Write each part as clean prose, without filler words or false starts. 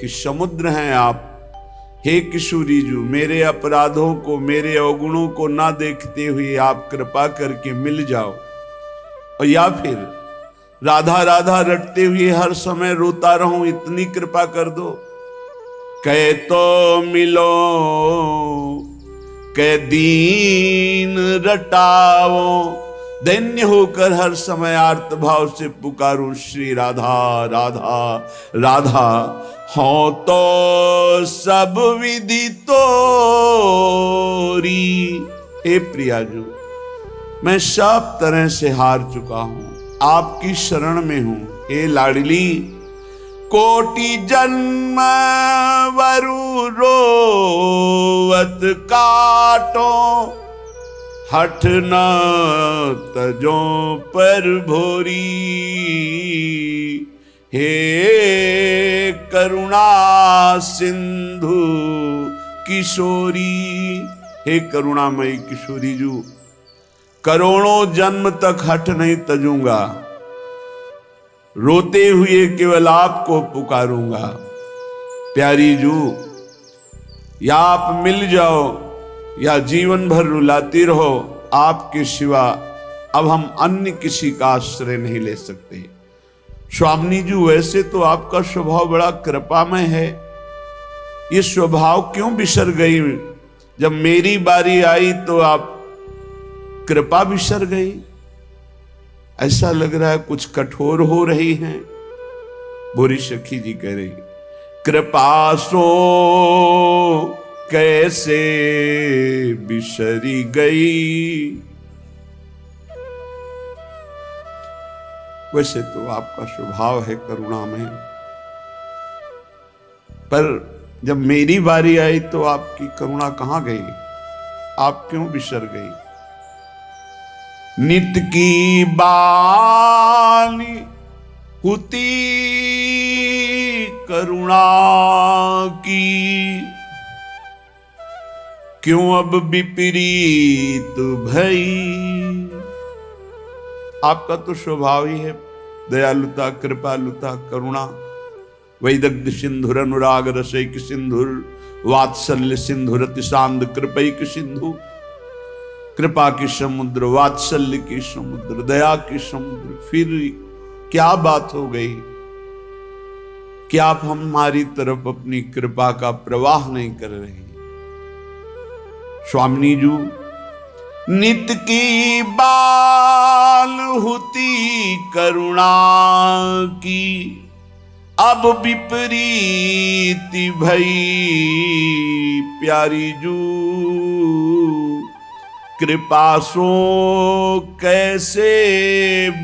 कि समुद्र हैं आप। हे किशोरी जी, मेरे अपराधों को, मेरे अवगुणों को ना देखते हुए आप कृपा करके मिल जाओ। और या फिर राधा राधा रटते हुए हर समय रोता रहूं, इतनी कृपा कर दो। कह तो मिलो कह दीन रटाओ, दैन्य होकर हर समय आर्त भाव से पुकारूं श्री राधा राधा राधा। हो तो सब विधि तोरी। हे प्रियाजू, मैं सब तरह से हार चुका हूं, आपकी शरण में हूं। हे लाडली, कोटि जन्म वरु रोवत काटो, हठ न तजो पर भोरी। हे करुणा सिंधु किशोरी, हे करुणामयी किशोरी जू, करोड़ों जन्म तक हठ नहीं तजूंगा, रोते हुए केवल आपको पुकारूंगा। प्यारी जू, या आप मिल जाओ या जीवन भर रुलाती रहो, आपके सिवा अब हम अन्य किसी का आश्रय नहीं ले सकते। स्वामिनी जी, वैसे तो आपका स्वभाव बड़ा कृपामय है, ये स्वभाव क्यों बिसर गई? जब मेरी बारी आई तो आप कृपा बिसर गई। ऐसा लग रहा है कुछ कठोर हो रही हैं। बुरी सखी जी कह रही, कृपा सो कैसे बिसरी गई। वैसे तो आपका स्वभाव है करुणामय, पर जब मेरी बारी आई तो आपकी करुणा कहां गई? आप क्यों बिसर गई? नित की बानी हुती करुणा की, क्यों अब विपरीत भई। आपका तो स्वभाव ही है दयालुता, कृपालुता, करुणा। वैदग्ध सिंधुर अनुराग रसैक सिंधुर, वात्सल्य सिंधुर अतिशांद कृपैक सिंधु। कृपा की समुद्र, वात्सल्य की समुद्र, दया की समुद्र। फिर क्या बात हो गई कि आप हमारी तरफ अपनी कृपा का प्रवाह नहीं कर रहे? स्वामिनी जी, नित की बाल हुती करुणा की, अब विपरीत भई। प्यारी जू, कृपा सो कैसे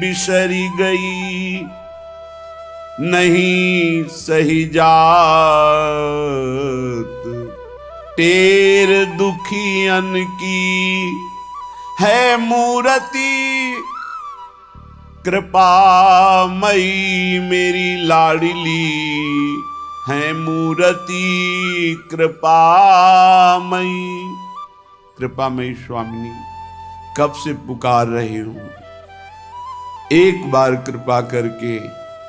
बिसरी गई। नहीं सही जात टेर दुखियन की, है मूर्ति कृपामयी मेरी लाडली। है मूर्ति कृपामयी। कृपामयी स्वामिनी, कब से पुकार रही हूं, एक बार कृपा करके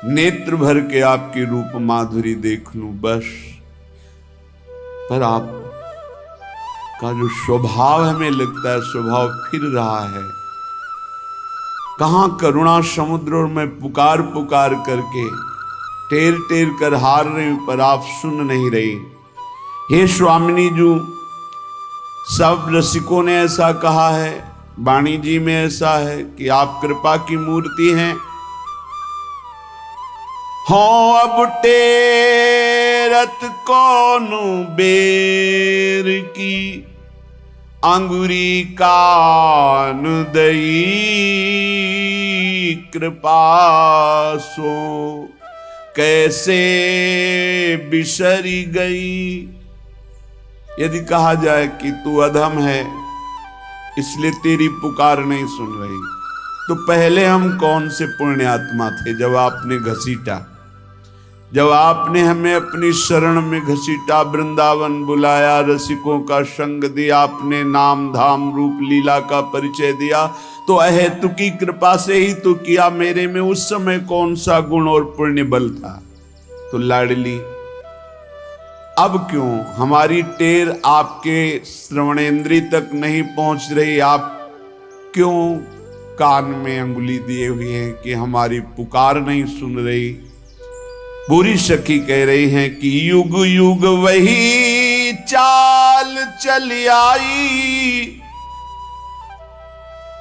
नेत्र भर के आपकी रूप माधुरी देख लूं बस। पर आप का जो स्वभाव हमें लगता है स्वभाव फिर रहा है। कहां करुणा समुद्र, और मैं पुकार पुकार करके टेर टेर कर हार रही हूं, पर आप सुन नहीं रही। हे स्वामिनी जी, सब रसिकों ने ऐसा कहा है, वाणी जी में ऐसा है कि आप कृपा की मूर्ति हैं। हो अब टेरत कौन बेर की, अंगुरी कान दई। कृपा सो कैसे बिसरी गई। यदि कहा जाए कि तू अधम है इसलिए तेरी पुकार नहीं सुन रही, तो पहले हम कौन से पुण्यात्मा थे जब आपने घसीटा, जब आपने हमें अपनी शरण में घसीटा, वृंदावन बुलाया, रसिकों का संग दिया, आपने नाम धाम रूप लीला का परिचय दिया, तो अहेतु की कृपा से ही तो किया। मेरे में उस समय कौन सा गुण और पुण्य बल था? तो लाडली अब क्यों हमारी टेर आपके श्रवणेंद्रिय तक नहीं पहुंच रही? आप क्यों कान में अंगुली दिए हुए हैं कि हमारी पुकार नहीं सुन रही? बुरी सखी कह रही हैं कि युग युग वही चाल चली आई,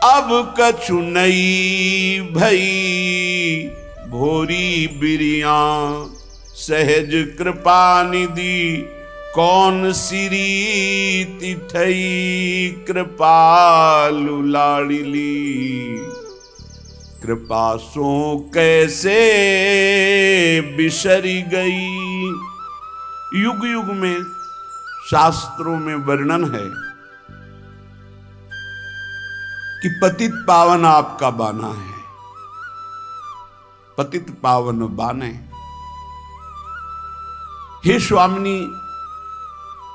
अब कछु नई भई भोरी बिरिया, सहज कृपा निधि कौन सी रीति ठई, कृपालु लाडली कृपा सो कैसे बिसरी गई। युग युग में शास्त्रों में वर्णन है कि पतित पावन आपका बाना है, पतित पावन बाने। हे स्वामिनी,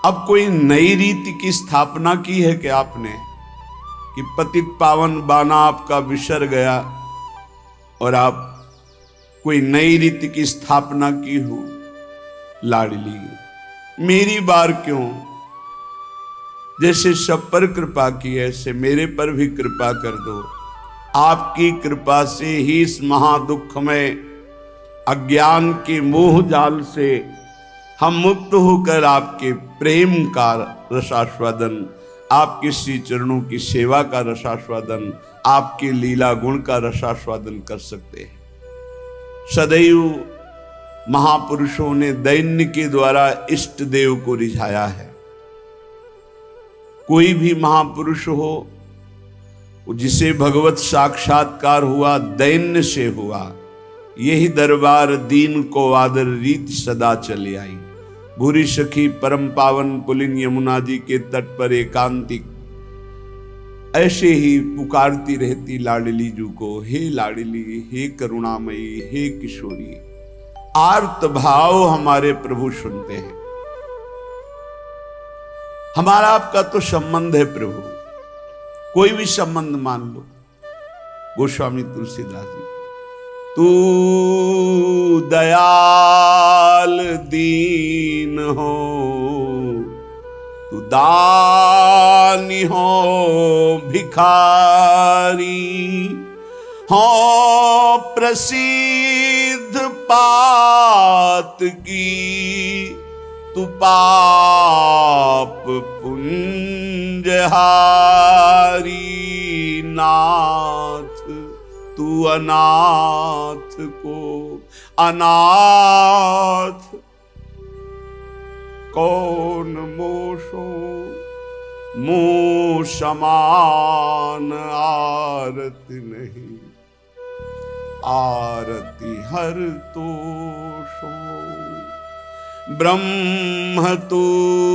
अब कोई नई रीति की स्थापना की है कि आपने कि पतित पावन बाना आपका बिसर गया और आप कोई नई रीति की स्थापना की हो? लाडली मेरी बार क्यों? जैसे सब पर कृपा की ऐसे मेरे पर भी कृपा कर दो। आपकी कृपा से ही इस महादुख में अज्ञान के मोह जाल से हम मुक्त होकर आपके प्रेम का रसास्वादन, आपके श्री चरणों की सेवा का रसास्वादन, आपके लीला गुण का रसास्वादन कर सकते हैं। सदैव महापुरुषों ने दैन्य के द्वारा इष्ट देव को रिझाया है। कोई भी महापुरुष हो जिसे भगवत साक्षात्कार हुआ दैन्य से हुआ। यही दरबार दीन को आदर रीत सदा चली आई। भूरी सखी परम पावन पुलिन यमुना जी के तट पर एकांतिक ऐसे ही पुकारती रहती लाडली जू को, हे लाडली, हे करुणामयी, हे किशोरी। आर्त भाव हमारे प्रभु सुनते हैं। हमारा आपका तो संबंध है प्रभु, कोई भी संबंध मान लो। गोस्वामी तुलसीदास जी, तू दयाल दीन हो, तू दानी हो भिखारी, हो प्रसिद्ध पात की, तू पाप पुंजहारी। नाथ तू अनाथ को अनाथ कौन मोशो, मुँह समान आरती नहीं, आरती हर तोषो। ब्रह्म तू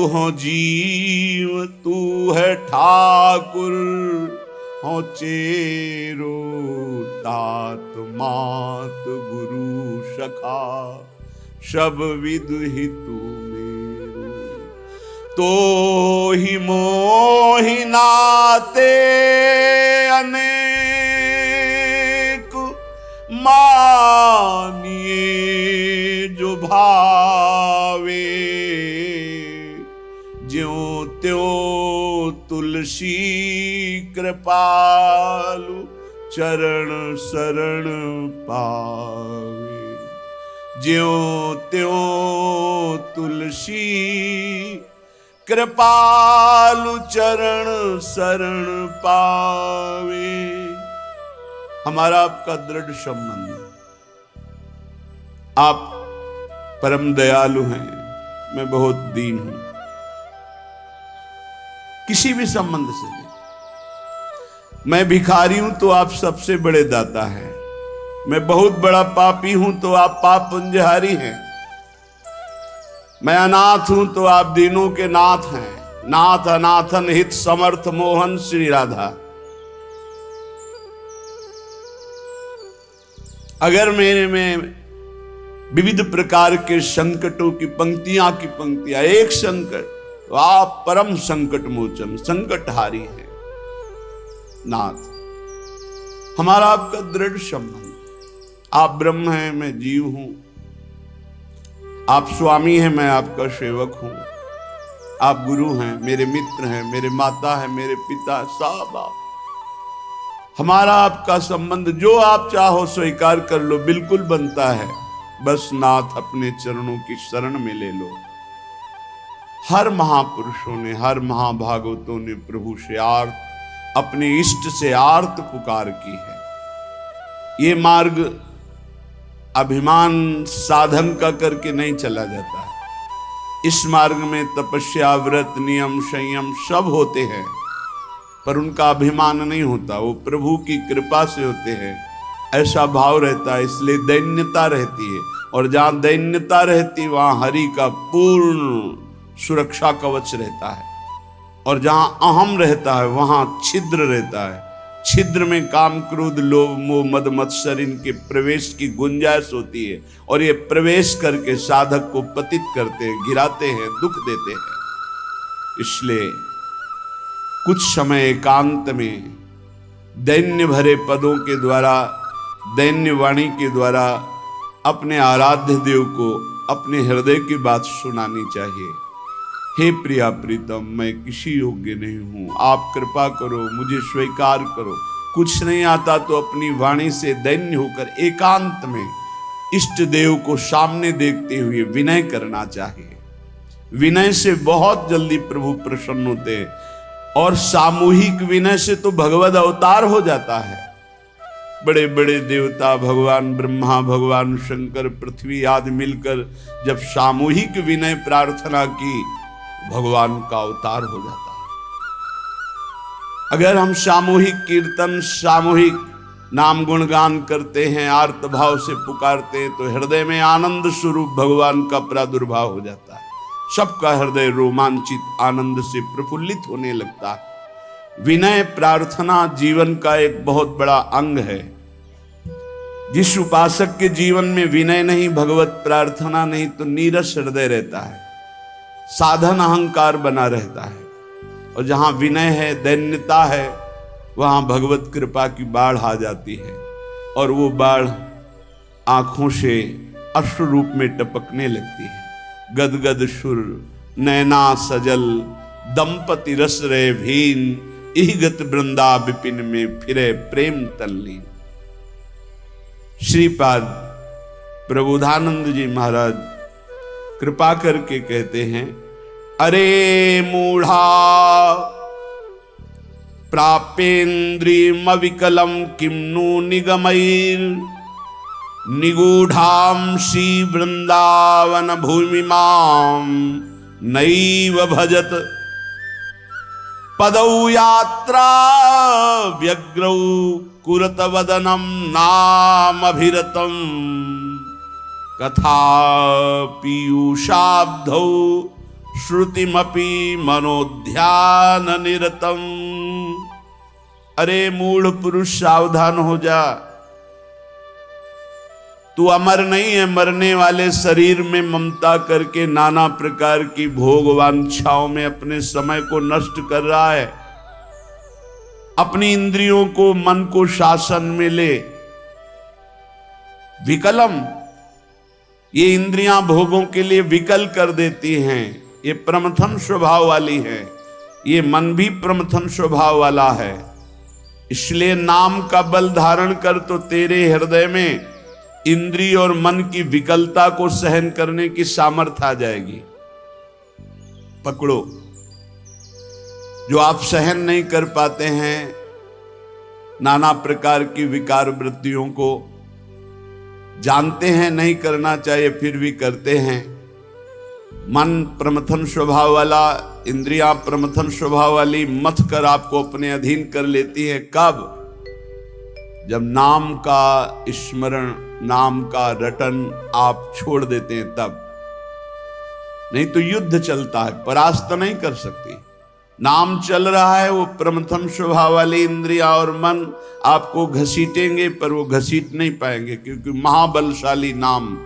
हो, जीव तू है ठाकुर, हो चेरो तात मात गुरु सखा, सब विद ही तू मेरो। तो ही मोहि नाते अनेक मानिए जो भावे, ज्यों त्यों तुलसी कृपालु चरण शरण पावे। ज्यों त्यों तुलसी कृपालु चरण शरण पावे। हमारा आपका दृढ़ संबंध है। आप परम दयालु हैं, मैं बहुत दीन हूं। किसी भी संबंध से नहीं। मैं भिखारी हूं तो आप सबसे बड़े दाता हैं। मैं बहुत बड़ा पापी हूं तो आप पाप पुंजहारी हैं। मैं अनाथ हूं तो आप दीनों के नाथ हैं। नाथ अनाथन हित समर्थ मोहन श्री राधा। अगर मेरे में विविध प्रकार के संकटों की पंक्तियां एक संकट, तो आप परम संकट मोचन संकटहारी हैं नाथ। हमारा आपका दृढ़ संबंध। आप ब्रह्म हैं, मैं जीव हूं। आप स्वामी हैं, मैं आपका सेवक हूं। आप गुरु हैं, मेरे मित्र हैं, मेरे माता हैं, मेरे पिता, सब आप। हमारा आपका संबंध जो आप चाहो स्वीकार कर लो, बिल्कुल बनता है। बस नाथ अपने चरणों की शरण में ले लो। हर महापुरुषों ने, हर महाभागवतों ने प्रभु से आर्त, अपने इष्ट से आर्त पुकार की है। ये मार्ग अभिमान साधन का करके नहीं चला जाता है। इस मार्ग में तपस्या, व्रत, नियम, संयम सब होते हैं, पर उनका अभिमान नहीं होता, वो प्रभु की कृपा से होते हैं। ऐसा भाव रहता है, इसलिए दैन्यता रहती है। और जहां दैन्यता रहती वहां हरि का पूर्ण सुरक्षा कवच रहता है। और जहां अहम रहता है वहां छिद्र रहता है। छिद्र में काम, क्रोध, लोभ, मोह, मद, मत्सर इनके प्रवेश की गुंजाइश होती है। और ये प्रवेश करके साधक को पतित करते हैं, गिराते हैं, दुख देते हैं। इसलिए कुछ समय एकांत में दैन्य भरे पदों के द्वारा, दैन्य वाणी के द्वारा अपने आराध्य देव को अपने हृदय की बात सुनानी चाहिए। हे प्रिया प्रीतम, मैं किसी योग्य नहीं हूं, आप कृपा करो, मुझे स्वीकार करो। कुछ नहीं आता तो अपनी वाणी से दैन्य होकर एकांत में इष्ट देव को सामने देखते हुए विनय करना चाहिए। विनय से बहुत जल्दी प्रभु प्रसन्न होते हैं। और सामूहिक विनय से तो भगवद अवतार हो जाता है। बड़े बड़े देवता, भगवान ब्रह्मा, भगवान शंकर, पृथ्वी आदि मिलकर जब सामूहिक विनय प्रार्थना की, भगवान का अवतार हो जाता है। अगर हम सामूहिक कीर्तन, सामूहिक नाम गुणगान करते हैं, आर्त भाव से पुकारते हैं, तो हृदय में आनंद स्वरूप भगवान का प्रादुर्भाव हो जाता है। सबका हृदय रोमांचित आनंद से प्रफुल्लित होने लगता है। विनय प्रार्थना जीवन का एक बहुत बड़ा अंग है। जिस उपासक के जीवन में विनय नहीं, भगवत प्रार्थना नहीं, तो नीरस हृदय रहता है, साधन अहंकार बना रहता है। और जहां विनय है, दैन्यता है, वहां भगवत कृपा की बाढ़ आ जाती है। और वो बाढ़ आंखों से अश्रु रूप में टपकने लगती है। गदगद सुर नैना सजल, दंपति रस रे भीन, इहगत वृंदा विपिन में फिरे प्रेम तल्लीन। श्रीपाद प्रबोधानंद जी महाराज कृपा करके कहते हैं, अरे मूढ़ा प्रापेन्द्रियमविकलम किम्नु निगमैर निगूढ़ांसी वृंदावन भूमिमां नैव भजत पदौ यात्रा व्यग्रौ कुरत वदनम नामभिरतम कथा पीयूषाब्धौ श्रुतिमपि मनोध्यान निरतम। अरे मूढ़ पुरुष, सावधान हो जा। तू अमर नहीं है, मरने वाले शरीर में ममता करके नाना प्रकार की भोग वांछाओं में अपने समय को नष्ट कर रहा है। अपनी इंद्रियों को, मन को शासन में ले। विकलम, ये इंद्रियां भोगों के लिए विकल कर देती हैं। ये प्रमथन स्वभाव वाली है। ये मन भी प्रमथन स्वभाव वाला है। इसलिए नाम का बल धारण कर, तो तेरे हृदय में इंद्रिय और मन की विकलता को सहन करने की सामर्थ्य आ जाएगी। पकड़ो, जो आप सहन नहीं कर पाते हैं, नाना प्रकार की विकार वृत्तियों को जानते हैं नहीं करना चाहिए, फिर भी करते हैं। मन प्रमथन स्वभाव वाला, इंद्रियां प्रमथन स्वभाव वाली मथ कर आपको अपने अधीन कर लेती है। कब? जब नाम का स्मरण, नाम का रटन आप छोड़ देते हैं तब। नहीं तो युद्ध चलता है, परास्त नहीं कर सकती। नाम चल रहा है, वो प्रमथन स्वभाव वाली इंद्रिया और मन आपको घसीटेंगे, पर वो घसीट नहीं पाएंगे, क्योंकि महाबलशाली नाम।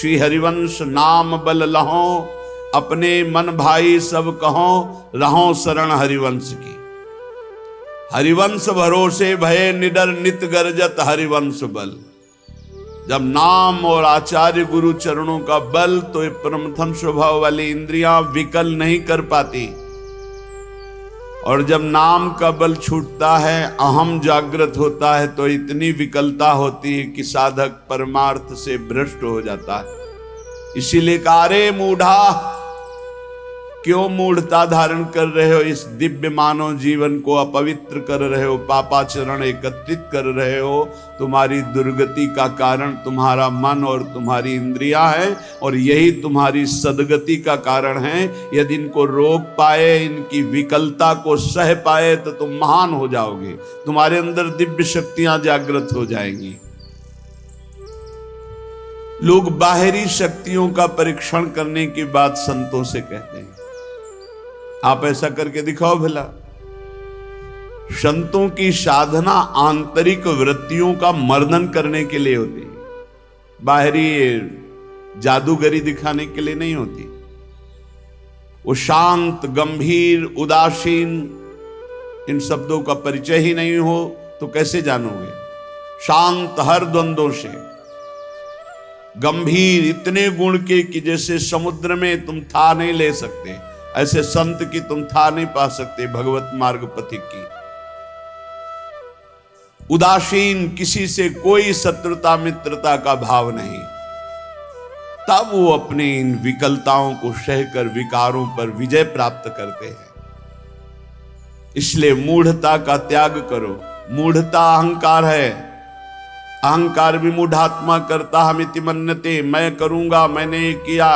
श्री हरिवंश नाम बल लहो, अपने मन भाई सब कहो, रहो शरण हरिवंश की। हरिवंश भरोसे भये निडर, नित गरजत हरिवंश बल। जब नाम और आचार्य गुरु चरणों का बल, तो ये प्रथम स्वभाव वाली इंद्रियां विकल नहीं कर पाती। और जब नाम का बल छूटता है, अहम जागृत होता है, तो इतनी विकलता होती है कि साधक परमार्थ से भ्रष्ट हो जाता है। इसीलिए कहा, रे मूढ़ा, क्यों मूढ़ता धारण कर रहे हो? इस दिव्य मानव जीवन को अपवित्र कर रहे हो, पापाचरण एकत्रित कर रहे हो। तुम्हारी दुर्गति का कारण तुम्हारा मन और तुम्हारी इंद्रियां हैं, और यही तुम्हारी सदगति का कारण है। यदि इनको रोक पाए, इनकी विकलता को सह पाए, तो तुम महान हो जाओगे। तुम्हारे अंदर दिव्य शक्तियां जागृत हो जाएंगी। लोग बाहरी शक्तियों का परीक्षण करने की बात संतों से कहते हैं। आप ऐसा करके दिखाओ भला। संतों की साधना आंतरिक वृत्तियों का मर्दन करने के लिए होती है, बाहरी जादूगरी दिखाने के लिए नहीं होती। वो शांत, गंभीर, उदासीन, इन शब्दों का परिचय ही नहीं हो तो कैसे जानोगे? शांत हर द्वंद्वों से, गंभीर इतने गुण के कि जैसे समुद्र में तुम था नहीं ले सकते, ऐसे संत की तुम था नहीं पा सकते, भगवत मार्ग पथिक की। उदासीन, किसी से कोई शत्रुता मित्रता का भाव नहीं। तब वो अपनी इन विकलताओं को सहकर विकारों पर विजय प्राप्त करते हैं। इसलिए मूढ़ता का त्याग करो। मूढ़ता अहंकार है। अहंकार भी मूढ़ात्मा करता हमिति मन्यते, मैं करूंगा, मैंने किया,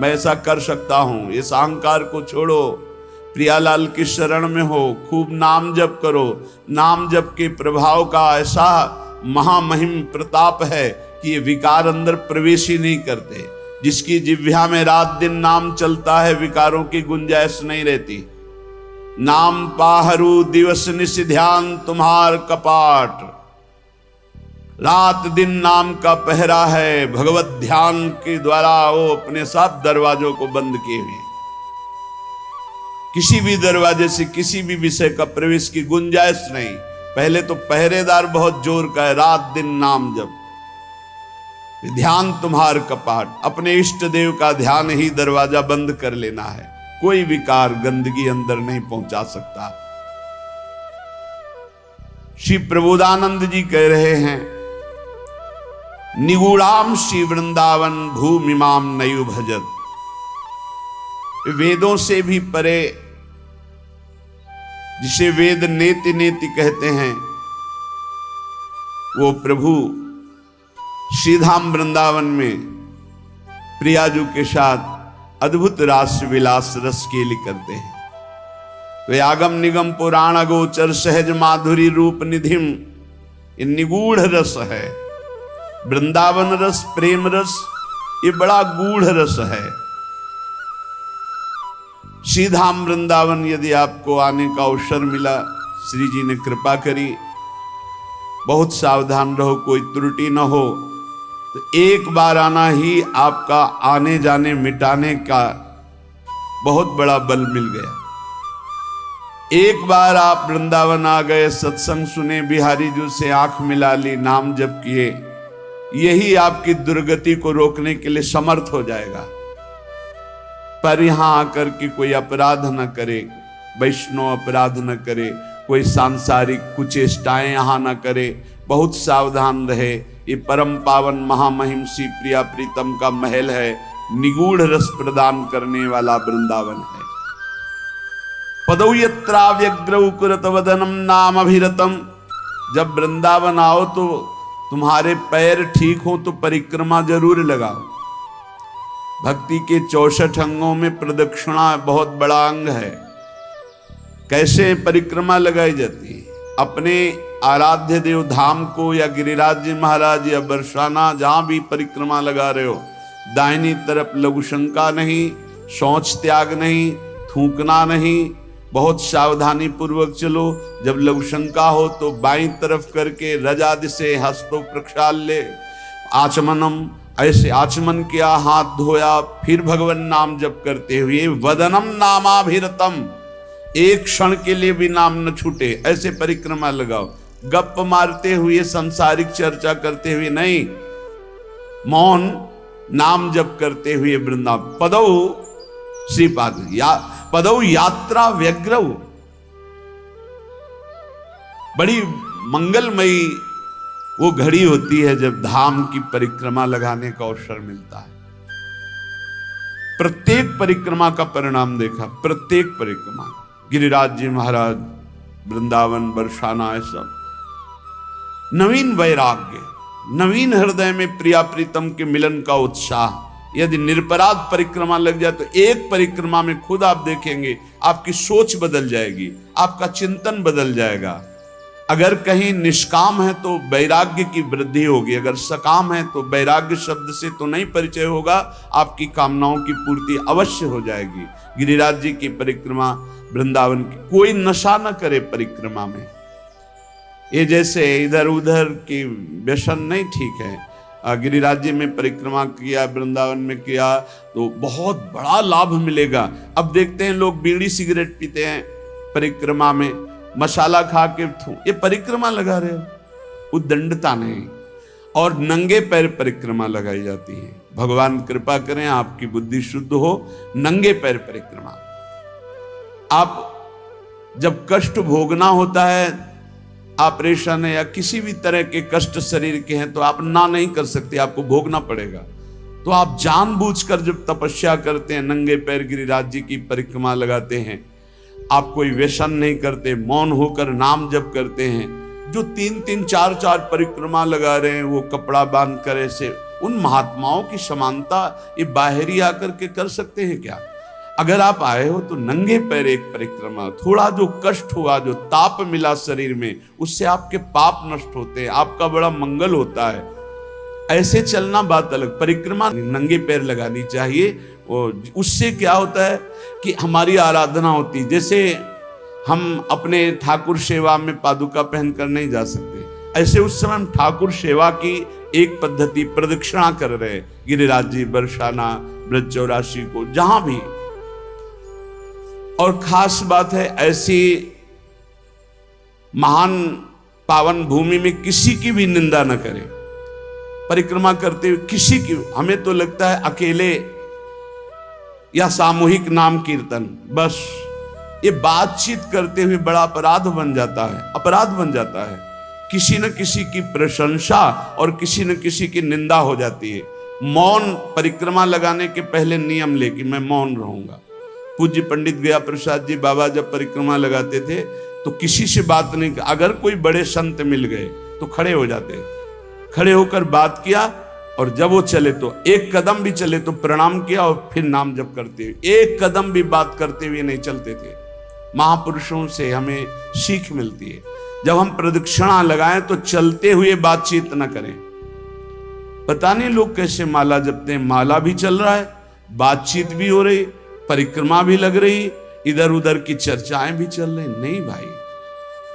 मैं ऐसा कर सकता हूं। इस अहंकार को छोड़ो, प्रियालाल की शरण में हो, खूब नाम जप करो। नाम जप के प्रभाव का ऐसा महामहिम प्रताप है कि ये विकार अंदर प्रवेश ही नहीं करते। जिसकी जिह्वा में रात दिन नाम चलता है, विकारों की गुंजाइश नहीं रहती। नाम पाहरू दिवस निश ध्यान तुम्हार कपाट, रात दिन नाम का पहरा है। भगवत ध्यान के द्वारा वो अपने साथ दरवाजों को बंद किए हुए। किसी भी दरवाजे से किसी भी विषय का प्रवेश की गुंजाइश नहीं। पहले तो पहरेदार बहुत जोर का है, रात दिन नाम जप। ध्यान तुम्हार कपाट, अपने इष्ट देव का ध्यान ही दरवाजा बंद कर लेना है। कोई विकार, गंदगी अंदर नहीं पहुंचा सकता। श्री प्रबोधानंद जी कह रहे हैं, निगूढ़ाम श्री वृंदावन भूमिमाम नयु भजत। वेदों से भी परे, जिसे वेद नेति नेति कहते हैं, वो प्रभु श्रीधाम वृंदावन में प्रियाजू के साथ अद्भुत रास विलास रस केली करते हैं। तो आगम निगम पुराण गोचर सहज माधुरी रूप निधिम, ये निगूढ़ रस है। वृंदावन रस, प्रेम रस, ये बड़ा गूढ़ रस है। श्रीधाम वृंदावन यदि आपको आने का अवसर मिला, श्री जी ने कृपा करी, बहुत सावधान रहो, कोई त्रुटि न हो, तो एक बार आना ही आपका आने जाने मिटाने का बहुत बड़ा बल मिल गया। एक बार आप वृंदावन आ गए, सत्संग सुने, बिहारी जी से आंख मिला ली, नाम जप किए, यही आपकी दुर्गति को रोकने के लिए समर्थ हो जाएगा। पर यहां आकर के कोई अपराध न करे, वैष्णव अपराध न करे, कोई सांसारिक कुचेष्टाएं यहां न करे, बहुत सावधान रहे। ये परम पावन महामहिम श्री प्रिया प्रीतम का महल है, निगूढ़ रस प्रदान करने वाला वृंदावन है। पदौ यत्राव्यग्रौ कुरत वदनम नाम अभिरतम। जब वृंदावन आओ तो तुम्हारे पैर ठीक हो तो परिक्रमा जरूर लगाओ। भक्ति के 64 अंगों में प्रदक्षिणा बहुत बड़ा अंग है। कैसे परिक्रमा लगाई जाती है? अपने आराध्य देव धाम को या गिरिराज जी महाराज या बरसाना, जहां भी परिक्रमा लगा रहे हो, दाहिनी तरफ लघुशंका नहीं, शौच त्याग नहीं, थूकना नहीं, बहुत सावधानी पूर्वक चलो। जब लघुशंका हो तो बाईं तरफ करके रजादि से हस्तो प्रक्षाल्य आचमनम, ऐसे आचमन किया, हाथ धोया, फिर भगवान नाम जप करते हुए वदनम नामाभिरतम, एक क्षण के लिए भी नाम न छूटे, ऐसे परिक्रमा लगाओ। गप मारते हुए, संसारिक चर्चा करते हुए नहीं, मौन नाम जप करते हुए वृंदावन पदौ श्रीपाद पदौ यात्रा व्यग्रव। बड़ी मंगलमयी वो घड़ी होती है जब धाम की परिक्रमा लगाने का अवसर मिलता है। प्रत्येक परिक्रमा का परिणाम देखा, प्रत्येक परिक्रमा, गिरिराज जी महाराज, वृंदावन, बरसाना, ऐसा नवीन वैराग्य, नवीन हृदय में प्रिया प्रीतम के मिलन का उत्साह। यदि निरपराध परिक्रमा लग जाए तो एक परिक्रमा में खुद आप देखेंगे आपकी सोच बदल जाएगी, आपका चिंतन बदल जाएगा। अगर कहीं निष्काम है तो वैराग्य की वृद्धि होगी, अगर सकाम है तो वैराग्य शब्द से तो नहीं परिचय होगा, आपकी कामनाओं की पूर्ति अवश्य हो जाएगी। गिरिराज जी की परिक्रमा वृंदावन की, कोई नशा न करे परिक्रमा में। ये जैसे इधर उधर की व्यसन नहीं ठीक है। गिरिराज जी में परिक्रमा किया, वृंदावन में किया तो बहुत बड़ा लाभ मिलेगा। अब देखते हैं लोग बीड़ी सिगरेट पीते हैं परिक्रमा में, मसाला खा के ये परिक्रमा लगा रहे हो, उद्दंडता नहीं। और नंगे पैर परिक्रमा लगाई जाती है। भगवान कृपा करें आपकी बुद्धि शुद्ध हो, नंगे पैर परिक्रमा। आप जब कष्ट भोगना होता है, ऑपरेशन है या किसी भी तरह के कष्ट शरीर के हैं, तो आप ना नहीं कर सकते, आपको भोगना पड़ेगा। तो आप जानबूझकर जब तपस्या करते हैं, नंगे पैर गिरिराज जी की परिक्रमा लगाते हैं, आप कोई व्यसन नहीं करते, मौन होकर नाम जप करते हैं। जो 3-3, 4-4 परिक्रमा लगा रहे हैं, वो कपड़ा बांध कर ऐसे, उन महात्माओं की समानता ये बाहरी आकर के कर सकते हैं क्या? अगर आप आए हो तो नंगे पैर एक परिक्रमा, थोड़ा जो कष्ट हुआ, जो ताप मिला शरीर में, उससे आपके पाप नष्ट होते हैं, आपका बड़ा मंगल होता है। ऐसे चलना बात अलग, परिक्रमा नंगे पैर लगानी चाहिए। उससे क्या होता है कि हमारी आराधना होती। जैसे हम अपने ठाकुर सेवा में पादुका पहनकर नहीं जा सकते, ऐसे उस समय हम ठाकुर सेवा की एक पद्धति प्रदक्षिणा कर रहे, गिरिराज जी, बरसाना, ब्रज चौरासी को, जहां भी। और खास बात है, ऐसी महान पावन भूमि में किसी की भी निंदा न करें। परिक्रमा करते हुए किसी की, हमें तो लगता है अकेले या सामूहिक नाम कीर्तन, बस ये बातचीत करते हुए बड़ा अपराध बन जाता है, अपराध बन जाता है। किसी न किसी की प्रशंसा और किसी न किसी की निंदा हो जाती है। मौन परिक्रमा लगाने के पहले नियम ले कि मैं मौन रहूंगा। पूज्य पंडित गया प्रसाद जी बाबा जब परिक्रमा लगाते थे तो किसी से बात नहीं, अगर कोई बड़े संत मिल गए तो खड़े हो जाते, खड़े होकर बात किया, और जब वो चले तो एक कदम भी चले तो प्रणाम किया और फिर नाम जप करते हुए, एक कदम भी बात करते हुए नहीं चलते थे। महापुरुषों से हमें सीख मिलती है। जब हम प्रदक्षिणा लगाएं तो चलते हुए बातचीत न करें। पता नहीं लोग कैसे माला जपते हैं, माला भी चल रहा है, बातचीत भी हो रही, परिक्रमा भी लग रही, इधर उधर की चर्चाएं भी चल रही। नहीं भाई,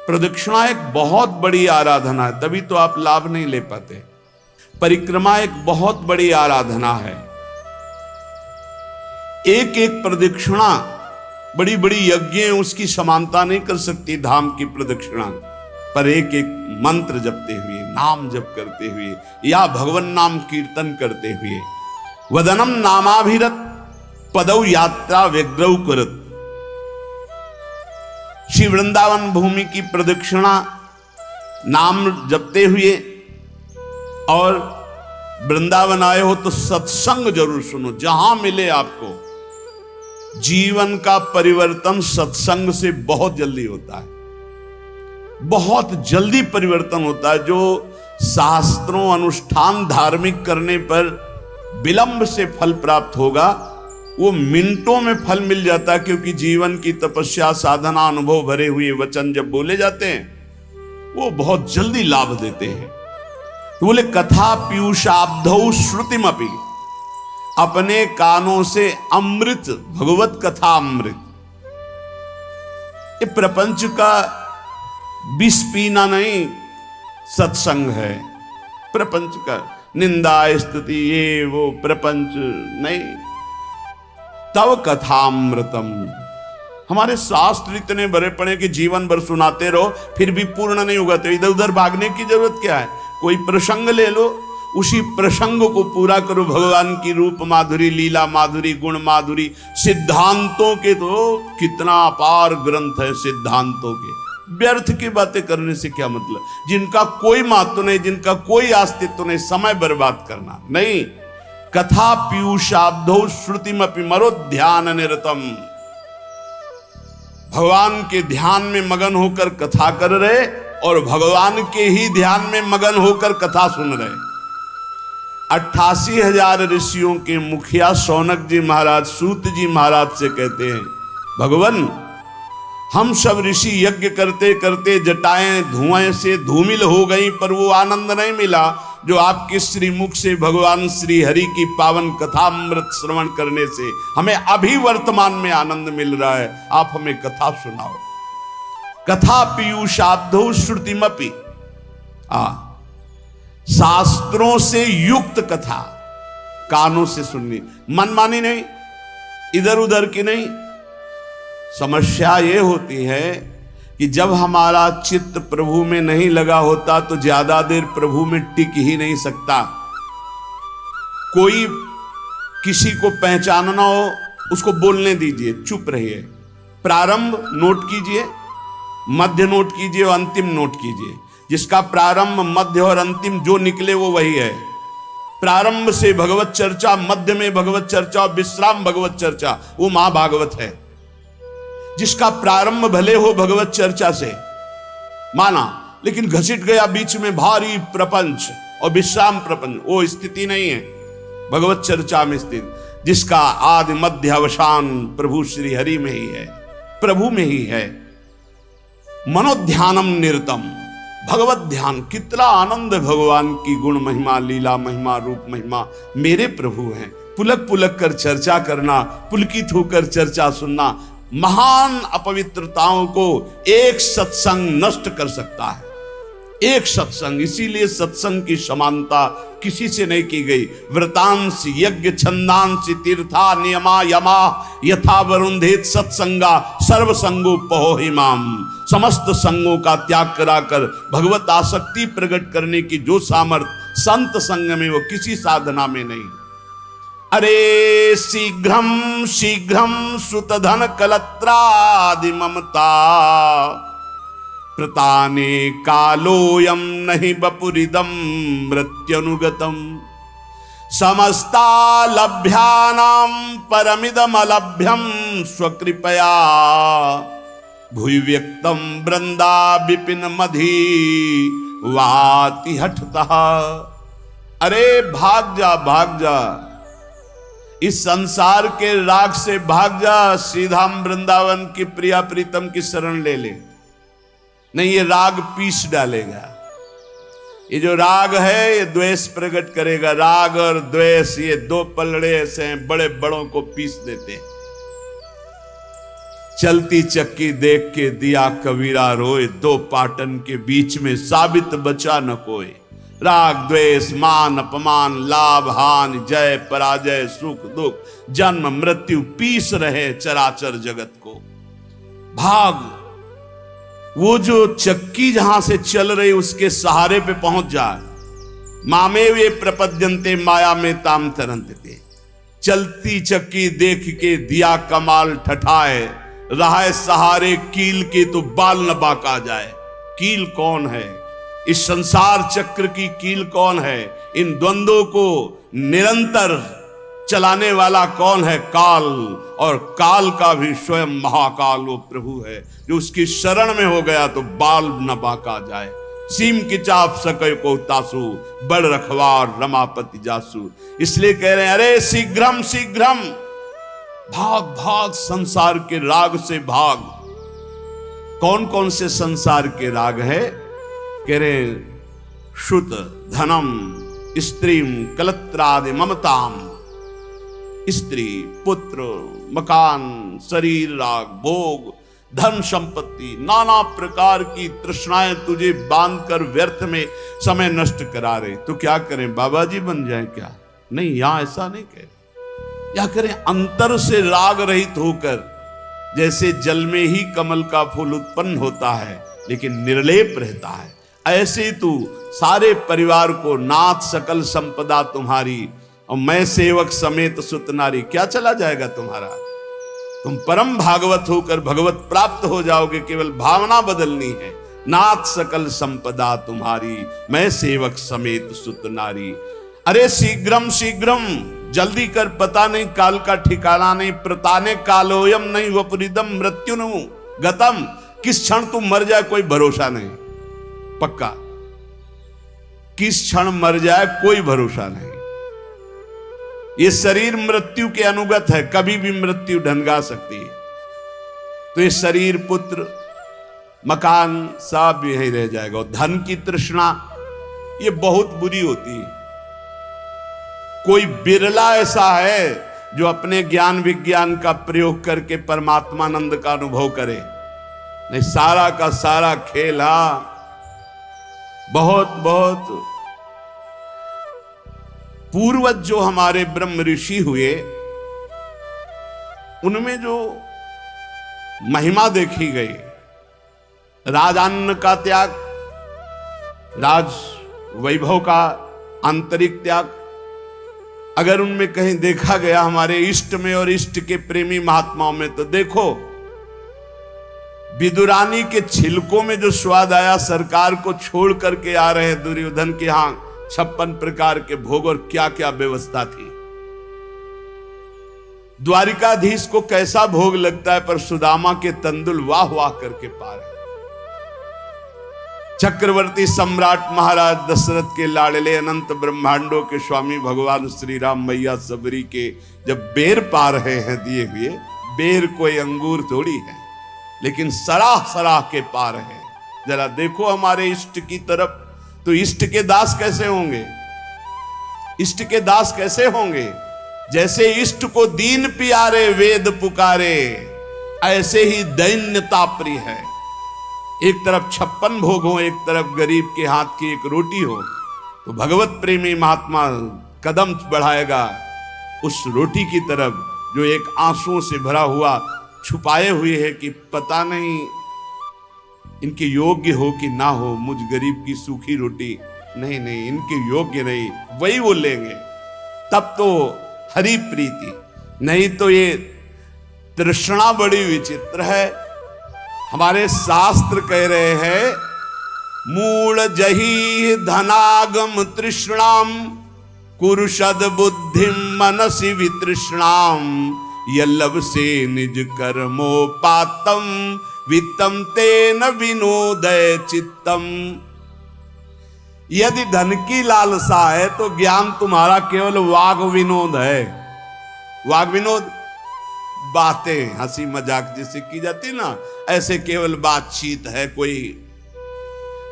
प्रदक्षिणा एक बहुत बड़ी आराधना है, तभी तो आप लाभ नहीं ले पाते। परिक्रमा एक बहुत बड़ी आराधना है। एक एक प्रदक्षिणा बड़ी बड़ी यज्ञ उसकी समानता नहीं कर सकती धाम की प्रदक्षिणा, पर एक एक मंत्र जपते हुए, नाम जप करते हुए या भगवान नाम कीर्तन करते हुए, वदनम नामाभिरत पदौ यात्रा व्यग्रव करत। श्री वृंदावन भूमि की प्रदक्षिणा नाम जपते हुए, और वृंदावन आए हो तो सत्संग जरूर सुनो, जहां मिले आपको। जीवन का परिवर्तन सत्संग से बहुत जल्दी होता है, बहुत जल्दी परिवर्तन होता है। जो शास्त्रों अनुष्ठान धार्मिक करने पर विलंब से फल प्राप्त होगा, वो मिनटों में फल मिल जाता है, क्योंकि जीवन की तपस्या, साधना, अनुभव भरे हुए वचन जब बोले जाते हैं वो बहुत जल्दी लाभ देते हैं। तो बोले कथा पीयूषाब्धौ श्रुतिमपि, अपने कानों से अमृत, भगवत कथा अमृत। ये प्रपंच का विष पीना नहीं सत्संग है, प्रपंच का निंदा स्तुति ये वो प्रपंच नहीं। तव कथामृतम, हमारे शास्त्र इतने भरे पड़े कि जीवन भर सुनाते रहो फिर भी पूर्ण नहीं होगा, तो इधर उधर भागने की जरूरत क्या है? कोई प्रसंग ले लो, उसी प्रसंग को पूरा करो। भगवान की रूप माधुरी, लीला माधुरी, गुण माधुरी, सिद्धांतों के तो कितना अपार ग्रंथ है सिद्धांतों के। व्यर्थ की बातें करने से क्या मतलब, जिनका कोई महत्व नहीं, जिनका कोई अस्तित्व नहीं, समय बर्बाद करना नहीं। कथा पीयूषाब्धौ श्रुतिमपि मरो ध्यान निरतम। भगवान के ध्यान में मगन होकर कथा कर रहे और भगवान के ही ध्यान में मगन होकर कथा सुन रहे। 88,000 ऋषियों के मुखिया शौनक जी महाराज सूत जी महाराज से कहते हैं, भगवान हम सब ऋषि यज्ञ करते करते जटाएं धुएं से धूमिल हो गई, पर वो आनंद नहीं मिला जो आपके श्रीमुख से भगवान श्री हरि की पावन कथामृत श्रवण करने से हमें अभी वर्तमान में आनंद मिल रहा है। आप हमें कथा सुनाओ। कथा पीयूषाब्धौ श्रुतिमपि, शास्त्रों से युक्त कथा कानों से सुननी, मनमानी नहीं, इधर उधर की नहीं। समस्या ये होती है कि जब हमारा चित्त प्रभु में नहीं लगा होता तो ज्यादा देर प्रभु में टिक ही नहीं सकता। कोई किसी को पहचानना हो उसको बोलने दीजिए, चुप रहिए। प्रारंभ नोट कीजिए, मध्य नोट कीजिए और अंतिम नोट कीजिए। जिसका प्रारंभ मध्य और अंतिम जो निकले वो वही है। प्रारंभ से भगवत चर्चा, मध्य में भगवत चर्चा और विश्राम भगवत चर्चा, वो महाभागवत है। जिसका प्रारंभ भले हो भगवत चर्चा से माना, लेकिन घसीट गया बीच में भारी प्रपंच और विश्राम प्रपंच, वो स्थिति नहीं है भगवत चर्चा में स्थित। जिसका आदि मध्य अवसान प्रभु श्री हरि में ही है, प्रभु में ही है। मनोध्यानम निरतम, भगवत ध्यान। कितना आनंद भगवान की गुण महिमा, लीला महिमा, रूप महिमा मेरे प्रभु हैं। पुलक पुलक कर चर्चा करना, पुलकित होकर चर्चा सुनना, महान अपवित्रताओं को एक सत्संग नष्ट कर सकता है। एक सत्संग, इसीलिए सत्संग की समानता किसी से नहीं की गई। व्रतांश यज्ञ छंदांश तीर्था नियमा यमा यथा वरुंधेत सत्संगा सर्वसंगो पहो हिमाम। समस्त संगों का त्याग कराकर भगवत आसक्ति प्रकट करने की जो सामर्थ्य संत संग में, वो किसी साधना में नहीं। अरे शीघ्रम शीघ्रम सुतधन कलत्रादि ममता प्रताने कालोयम नहीं बपुरिदम मृत्युनुगतम। समस्ता लभ्यानां परमिदम अलभ्यम स्वकृपया भुवि व्यक्तम वृंदा विपिन मधि वाति हठतः। अरे भाग जा, भाग जा, इस संसार के राग से भाग जा, सीधा वृंदावन की प्रिया प्रीतम की शरण ले ले। नहीं, ये राग पीस डालेगा। ये जो राग है ये द्वेष प्रकट करेगा। राग और द्वेष ये दो पलड़े ऐसे हैं, बड़े बड़ों को पीस देते हैं। चलती चक्की देख के दिया कबीरा रोए, दो पाटन के बीच में साबित बचा न कोई। राग द्वेष मान अपमान लाभ हानि जय पराजय सुख दुख जन्म मृत्यु पीस रहे चराचर जगत को। भाग, वो जो चक्की जहां से चल रही उसके सहारे पे पहुंच जाए। मामे वे प्रपद्यन्ते माया में ताम तरंतते। चलती चक्की देख के दिया कमाल ठठाए, रहा सहारे कील के तो बाल न बाका जाए। कील कौन है? इस संसार चक्र की कील कौन है? इन द्वंद्वों को निरंतर चलाने वाला कौन है? काल। और काल का भी स्वयं महाकाल वो प्रभु है जो उसकी शरण में हो गया तो बाल न बाका जाए। सीम की चाप सके को तासु बड़ रखवार रमापति जासु। इसलिए कह रहे हैं अरे शीघ्रम शीघ्रम, भाग भाग संसार के राग से भाग। कौन कौन से संसार के राग है? कह रहे श्रुत धनम स्त्रीम कलत्रादि ममताम। स्त्री पुत्र मकान शरीर राग भोग धन संपत्ति नाना प्रकार की तृष्णाएं तुझे बांधकर व्यर्थ में समय नष्ट करा रहे। तो क्या करें, बाबा जी बन जाए क्या? नहीं, यहां ऐसा नहीं कह रहे। क्या करें? अंतर से राग रहित होकर, जैसे जल में ही कमल का फूल उत्पन्न होता है लेकिन निर्लेप रहता है, ऐसे तू सारे परिवार को नाथ सकल संपदा तुम्हारी और मैं सेवक समेत सुत नारी, क्या चला जाएगा तुम्हारा? तुम परम भागवत होकर भगवत प्राप्त हो जाओगे, केवल भावना बदलनी है। नाथ सकल संपदा तुम्हारी मैं सेवक समेत सुत नारी। अरे शीघ्रम शीघ्रम, जल्दी कर, पता नहीं काल का ठिकाना नहीं। प्रताने कालोयम नहीं वपुरिदम मृत्युनु गतम, किस क्षण तुम मर जाए कोई भरोसा नहीं। पक्का किस क्षण मर जाए कोई भरोसा नहीं। ये शरीर मृत्यु के अनुगत है, कभी भी मृत्यु ढंगा सकती है। तो ये शरीर, पुत्र, मकान सब यहीं रह जाएगा। और धन की तृष्णा ये बहुत बुरी होती है। कोई बिरला ऐसा है जो अपने ज्ञान विज्ञान का प्रयोग करके परमात्मानंद का अनुभव करे, नहीं सारा का सारा खेल। बहुत बहुत पूर्वज जो हमारे ब्रह्म ऋषि हुए, उनमें जो महिमा देखी गई, राजान्न का त्याग, राज वैभव का आंतरिक त्याग, अगर उनमें कहीं देखा गया हमारे इष्ट में और इष्ट के प्रेमी महात्माओं में, तो देखो विदुरानी के छिलकों में जो स्वाद आया, सरकार को छोड़ करके आ रहे दुर्योधन के यहां 56 प्रकार के भोग, और क्या क्या व्यवस्था थी। द्वारिकाधीश को कैसा भोग लगता है, पर सुदामा के तंदुल वाह वाह करके पा रहे। चक्रवर्ती सम्राट महाराज दशरथ के लाडले अनंत ब्रह्मांडों के स्वामी भगवान श्री राम मैया सबरी के जब बेर पा रहे हैं दिए हुए, बेर कोई अंगूर थोड़ी है, लेकिन सराह सराह के पा रहे हैं। जरा देखो हमारे इष्ट की तरफ, तो इष्ट के दास कैसे होंगे? इष्ट के दास कैसे होंगे? जैसे इष्ट को दीन प्यारे वेद पुकारे, ऐसे ही दैन्यता प्रिय है। एक तरफ 56 भोग हो, एक तरफ गरीब के हाथ की एक रोटी हो, तो भगवत प्रेमी महात्मा कदम बढ़ाएगा उस रोटी की तरफ जो एक आंसुओं से भरा हुआ छुपाए हुए है कि पता नहीं इनके योग्य हो कि ना हो। मुझ गरीब की सूखी रोटी नहीं नहीं, इनके योग्य नहीं, वही वो लेंगे। तब तो हरि प्रीति, नहीं तो ये तृष्णा बड़ी विचित्र है। हमारे शास्त्र कह रहे हैं, मूल जही धनागम तृष्णाम कुरुषद बुद्धिम मनसि वितृष्णाम यल्लभ से निज कर्मोपातम वित्तम तेन विनोदय चित्तम। यदि धन की लालसा है तो ज्ञान तुम्हारा केवल वाग विनोद है। वाग विनोद बातें, हंसी मजाक जिसे की जाती ना, ऐसे केवल बातचीत है। कोई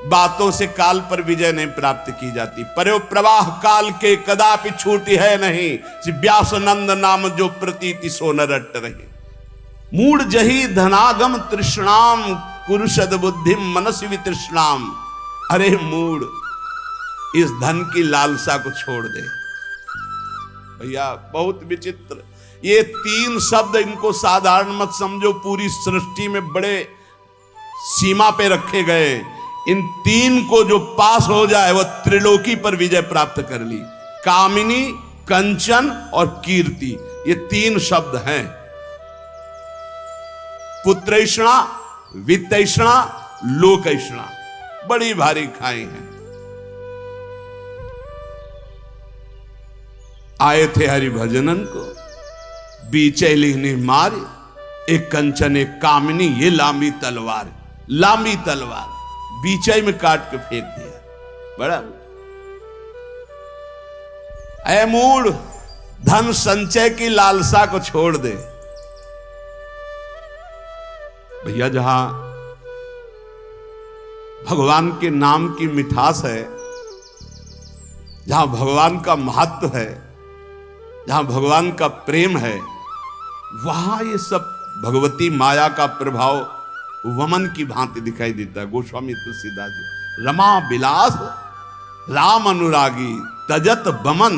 बातों से काल पर विजय नहीं प्राप्त की जाती। पर्यो प्रवाह काल के कदापि छूटी है नहीं, व्यास नंद नाम जो प्रतीति सो न रट रहे। मूड जही धनागम तृष्णाम कुरुषद बुद्धिम मनसि वितृष्णाम। अरे मूड, इस धन की लालसा को छोड़ दे भैया। बहुत विचित्र ये 3 शब्द, इनको साधारण मत समझो, पूरी सृष्टि में बड़े सीमा पे रखे गए। इन 3 को जो पास हो जाए वह त्रिलोकी पर विजय प्राप्त कर ली। कामिनी, कंचन और कीर्ति, ये 3 शब्द हैं। पुत्रैषणा, वित्तैषणा, लोकैषणा बड़ी भारी खाई हैं। आए थे हरि भजनन को, बीचे लिखने मार, एक कंचन एक कामिनी, ये लांबी तलवार, लांबी तलवार बीचे में काट के फेंक दिया। बड़ा ऐ मूड, धन संचय की लालसा को छोड़ दे भैया। जहां भगवान के नाम की मिठास है, जहां भगवान का महत्व है, जहां भगवान का प्रेम है, वहां ये सब भगवती माया का प्रभाव वमन की भांति दिखाई देता है। गोस्वामी तुलसीदास जी, रमा विलास राम अनुरागी तजत बमन,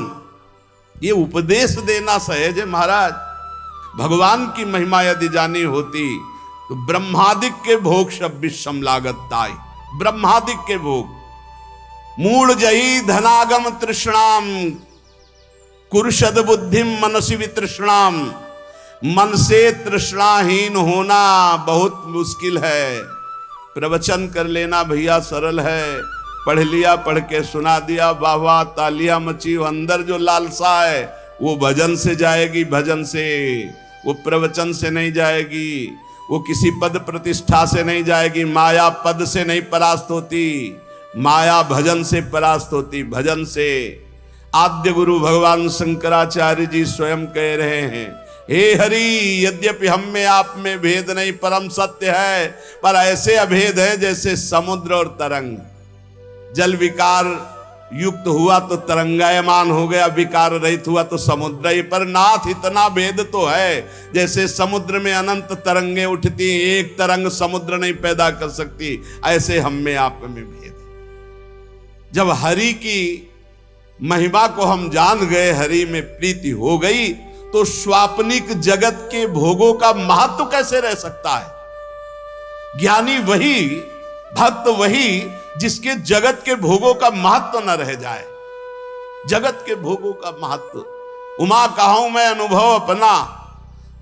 ये उपदेश देना सहज है महाराज। भगवान की महिमा यदि जानी होती तो ब्रह्मादिक के भोग 26 लागत ताई। ब्रह्मादिक के भोग मूढ़ जही धनागम तृष्णाम कुरुषद बुद्धिम मनसी वितृष्णाम। मन से तृष्णाहीन होना बहुत मुश्किल है। प्रवचन कर लेना भैया सरल है, पढ़ लिया, पढ़ के सुना दिया, वाह वाह तालियां मची। अंदर जो लालसा है वो भजन से जाएगी, भजन से, वो प्रवचन से नहीं जाएगी, वो किसी पद प्रतिष्ठा से नहीं जाएगी। माया पद से नहीं परास्त होती, माया भजन से परास्त होती, भजन से। आद्य गुरु भगवान शंकराचार्य जी स्वयं कह रहे हैं, हे हरि यद्यपि हम में आप में भेद नहीं परम सत्य है, पर ऐसे अभेद है जैसे समुद्र और तरंग। जल विकार युक्त हुआ तो तरंगायमान हो गया, विकार रहित हुआ तो समुद्र ही। पर नाथ इतना भेद तो है, जैसे समुद्र में अनंत तरंगे उठती, एक तरंग समुद्र नहीं पैदा कर सकती, ऐसे हम में आप में भेद है। जब हरि की महिमा को हम जान गए, हरि में प्रीति हो गई, तो स्वाप्निक जगत के भोगों का महत्व कैसे रह सकता है। ज्ञानी वही, भक्त वही जिसके जगत के भोगों का महत्व न रह जाए। जगत के भोगों का महत्व। उमा कहूं मैं अनुभव अपना,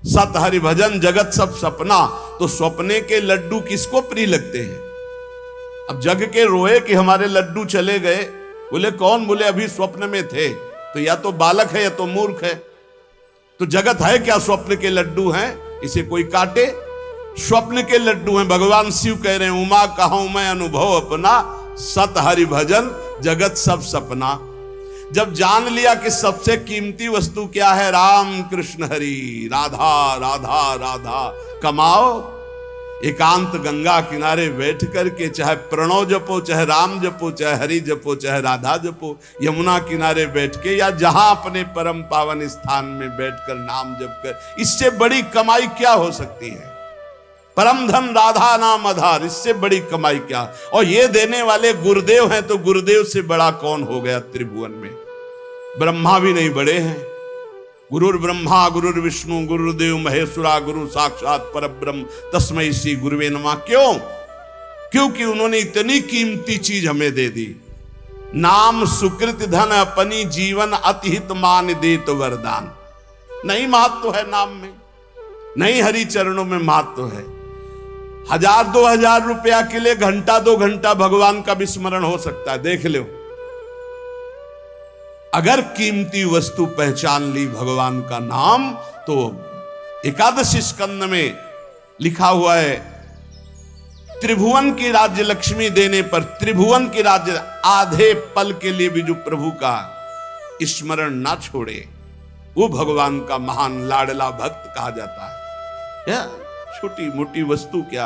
सत हरि भजन जगत सब सपना। तो सपने के लड्डू किसको प्रिय लगते हैं। अब जग के रोए कि हमारे लड्डू चले गए, बोले कौन, बोले अभी स्वप्न में थे। तो या तो बालक है या तो मूर्ख है। तो जगत है क्या, स्वप्न के लड्डू हैं, इसे कोई काटे। स्वप्न के लड्डू हैं। भगवान शिव कह रहे हैं, उमा कहूं मैं अनुभव अपना, सत हरि भजन जगत सब सपना। जब जान लिया कि सबसे कीमती वस्तु क्या है, राम कृष्ण हरि, राधा राधा राधा, कमाओ। एकांत गंगा किनारे बैठ करके चाहे प्रणव जपो, चाहे राम जपो, चाहे हरि जपो, चाहे राधा जपो। यमुना किनारे बैठ के या जहां अपने परम पावन स्थान में बैठकर नाम जप कर, इससे बड़ी कमाई क्या हो सकती है। परम धन राधा नाम आधार, इससे बड़ी कमाई क्या। और ये देने वाले गुरुदेव हैं, तो गुरुदेव से बड़ा कौन हो गया त्रिभुवन में। ब्रह्मा भी नहीं बड़े हैं। गुरुर ब्रह्मा गुरुर विष्णु गुरुदेव महेश्वरा, गुरु साक्षात परब्रह्म तस्मै श्री गुरुवे नमः। क्यों? क्योंकि उन्होंने इतनी कीमती चीज हमें दे दी। नाम सुकृत धन अपनी जीवन अतिहित मान दे तो वरदान। नहीं महत्व है नाम में, नहीं हरि चरणों में महत्व है। 1000-2000 रुपया के लिए घंटा 2 घंटा भगवान का विस्मरण हो सकता है, देख लो। अगर कीमती वस्तु पहचान ली भगवान का नाम, तो एकादशी स्कंद में लिखा हुआ है, त्रिभुवन की राज्य लक्ष्मी देने पर, त्रिभुवन की राज्य आधे पल के लिए भी जो प्रभु का स्मरण ना छोड़े, वो भगवान का महान लाडला भक्त कहा जाता है। या छोटी मोटी वस्तु क्या।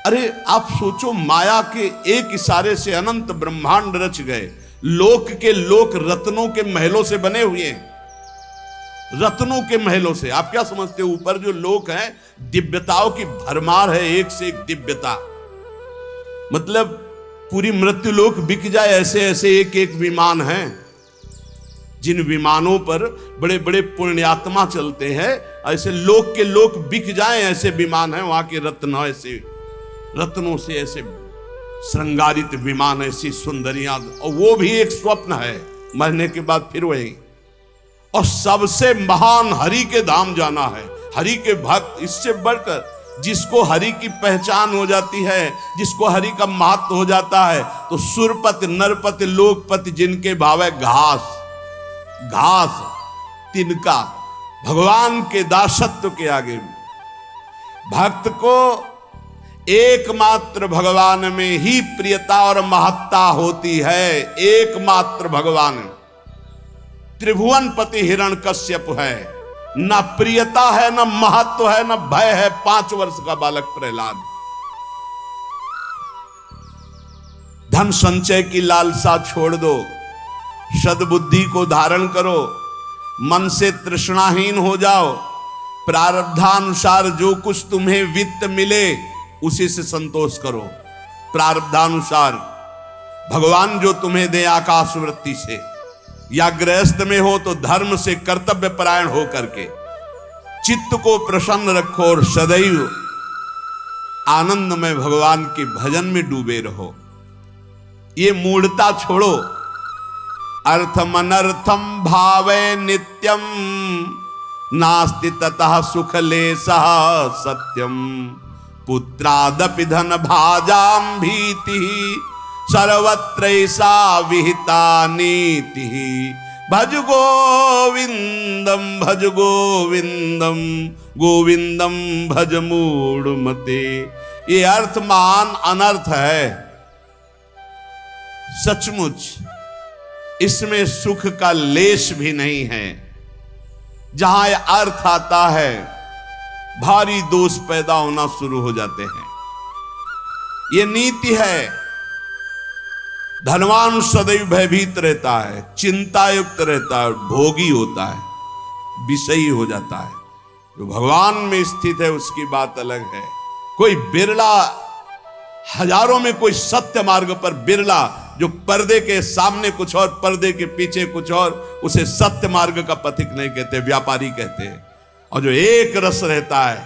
अरे आप सोचो, माया के एक इशारे से अनंत ब्रह्मांड रच गए। लोक के लोक रत्नों के महलों से बने हुए हैं, रत्नों के महलों से। आप क्या समझते हो, ऊपर जो लोक हैं दिव्यताओं की भरमार है, एक से एक दिव्यता। मतलब पूरी मृत्यु लोक बिक जाए, ऐसे ऐसे एक एक विमान हैं, जिन विमानों पर बड़े बड़े पुण्यात्मा चलते हैं। ऐसे लोक के लोक बिक जाएं, ऐसे विमान हैं। वहां के रत्न ऐसे, रत्नों से ऐसे श्रृंगारित विमान, ऐसी सुंदरियां। और वो भी एक स्वप्न है, मरने के बाद फिर वही। और सबसे महान हरि के धाम जाना है, हरि के भक्त। इससे बढ़कर जिसको हरि की पहचान हो जाती है, जिसको हरि का महत्व हो जाता है, तो सुरपति नरपति लोकपति जिनके भाव है घास, घास तिनका, भगवान के दासत्व के आगे भक्त को एकमात्र भगवान में ही प्रियता और महत्ता होती है। एकमात्र भगवान। त्रिभुवन पति हिरण्यकश्यप है, न प्रियता है, न महत्व है, न भय है। 5 वर्ष का बालक प्रहलाद। धन संचय की लालसा छोड़ दो, सद्बुद्धि को धारण करो, मन से तृष्णाहीन हो जाओ। प्रारब्धानुसार जो कुछ तुम्हें वित्त मिले उसी से संतोष करो। प्रारब्धानुसार भगवान जो तुम्हें दे आकाश वृत्ति से, या गृहस्थ में हो तो धर्म से कर्तव्य परायण हो करके चित्त को प्रसन्न रखो और सदैव आनंद में भगवान के भजन में डूबे रहो। ये मूढ़ता छोड़ो। अर्थम अनर्थम भावे नित्यम नास्ति ततः सुख लेशः सत्यम। पुत्रादपि धन भाजाम भीति सर्वत्रैसा विहिता नीति। भज गोविंदम भज गोविंदम गोविंदम भज मूढ़मते। ये अर्थ महान अनर्थ है सचमुच, इसमें सुख का लेश भी नहीं है। जहां यह अर्थ आता है भारी दोष पैदा होना शुरू हो जाते हैं। ये नीति है। धनवान सदैव भयभीत रहता है, चिंता युक्त रहता है, भोगी होता है, विषयी हो जाता है। जो भगवान में स्थित है उसकी बात अलग है। कोई बिरला, हजारों में कोई सत्य मार्ग पर बिरला जो पर्दे के सामने कुछ और पर्दे के पीछे कुछ और, उसे सत्य मार्ग का पथिक नहीं कहते, व्यापारी कहते हैं। और जो एक रस रहता है,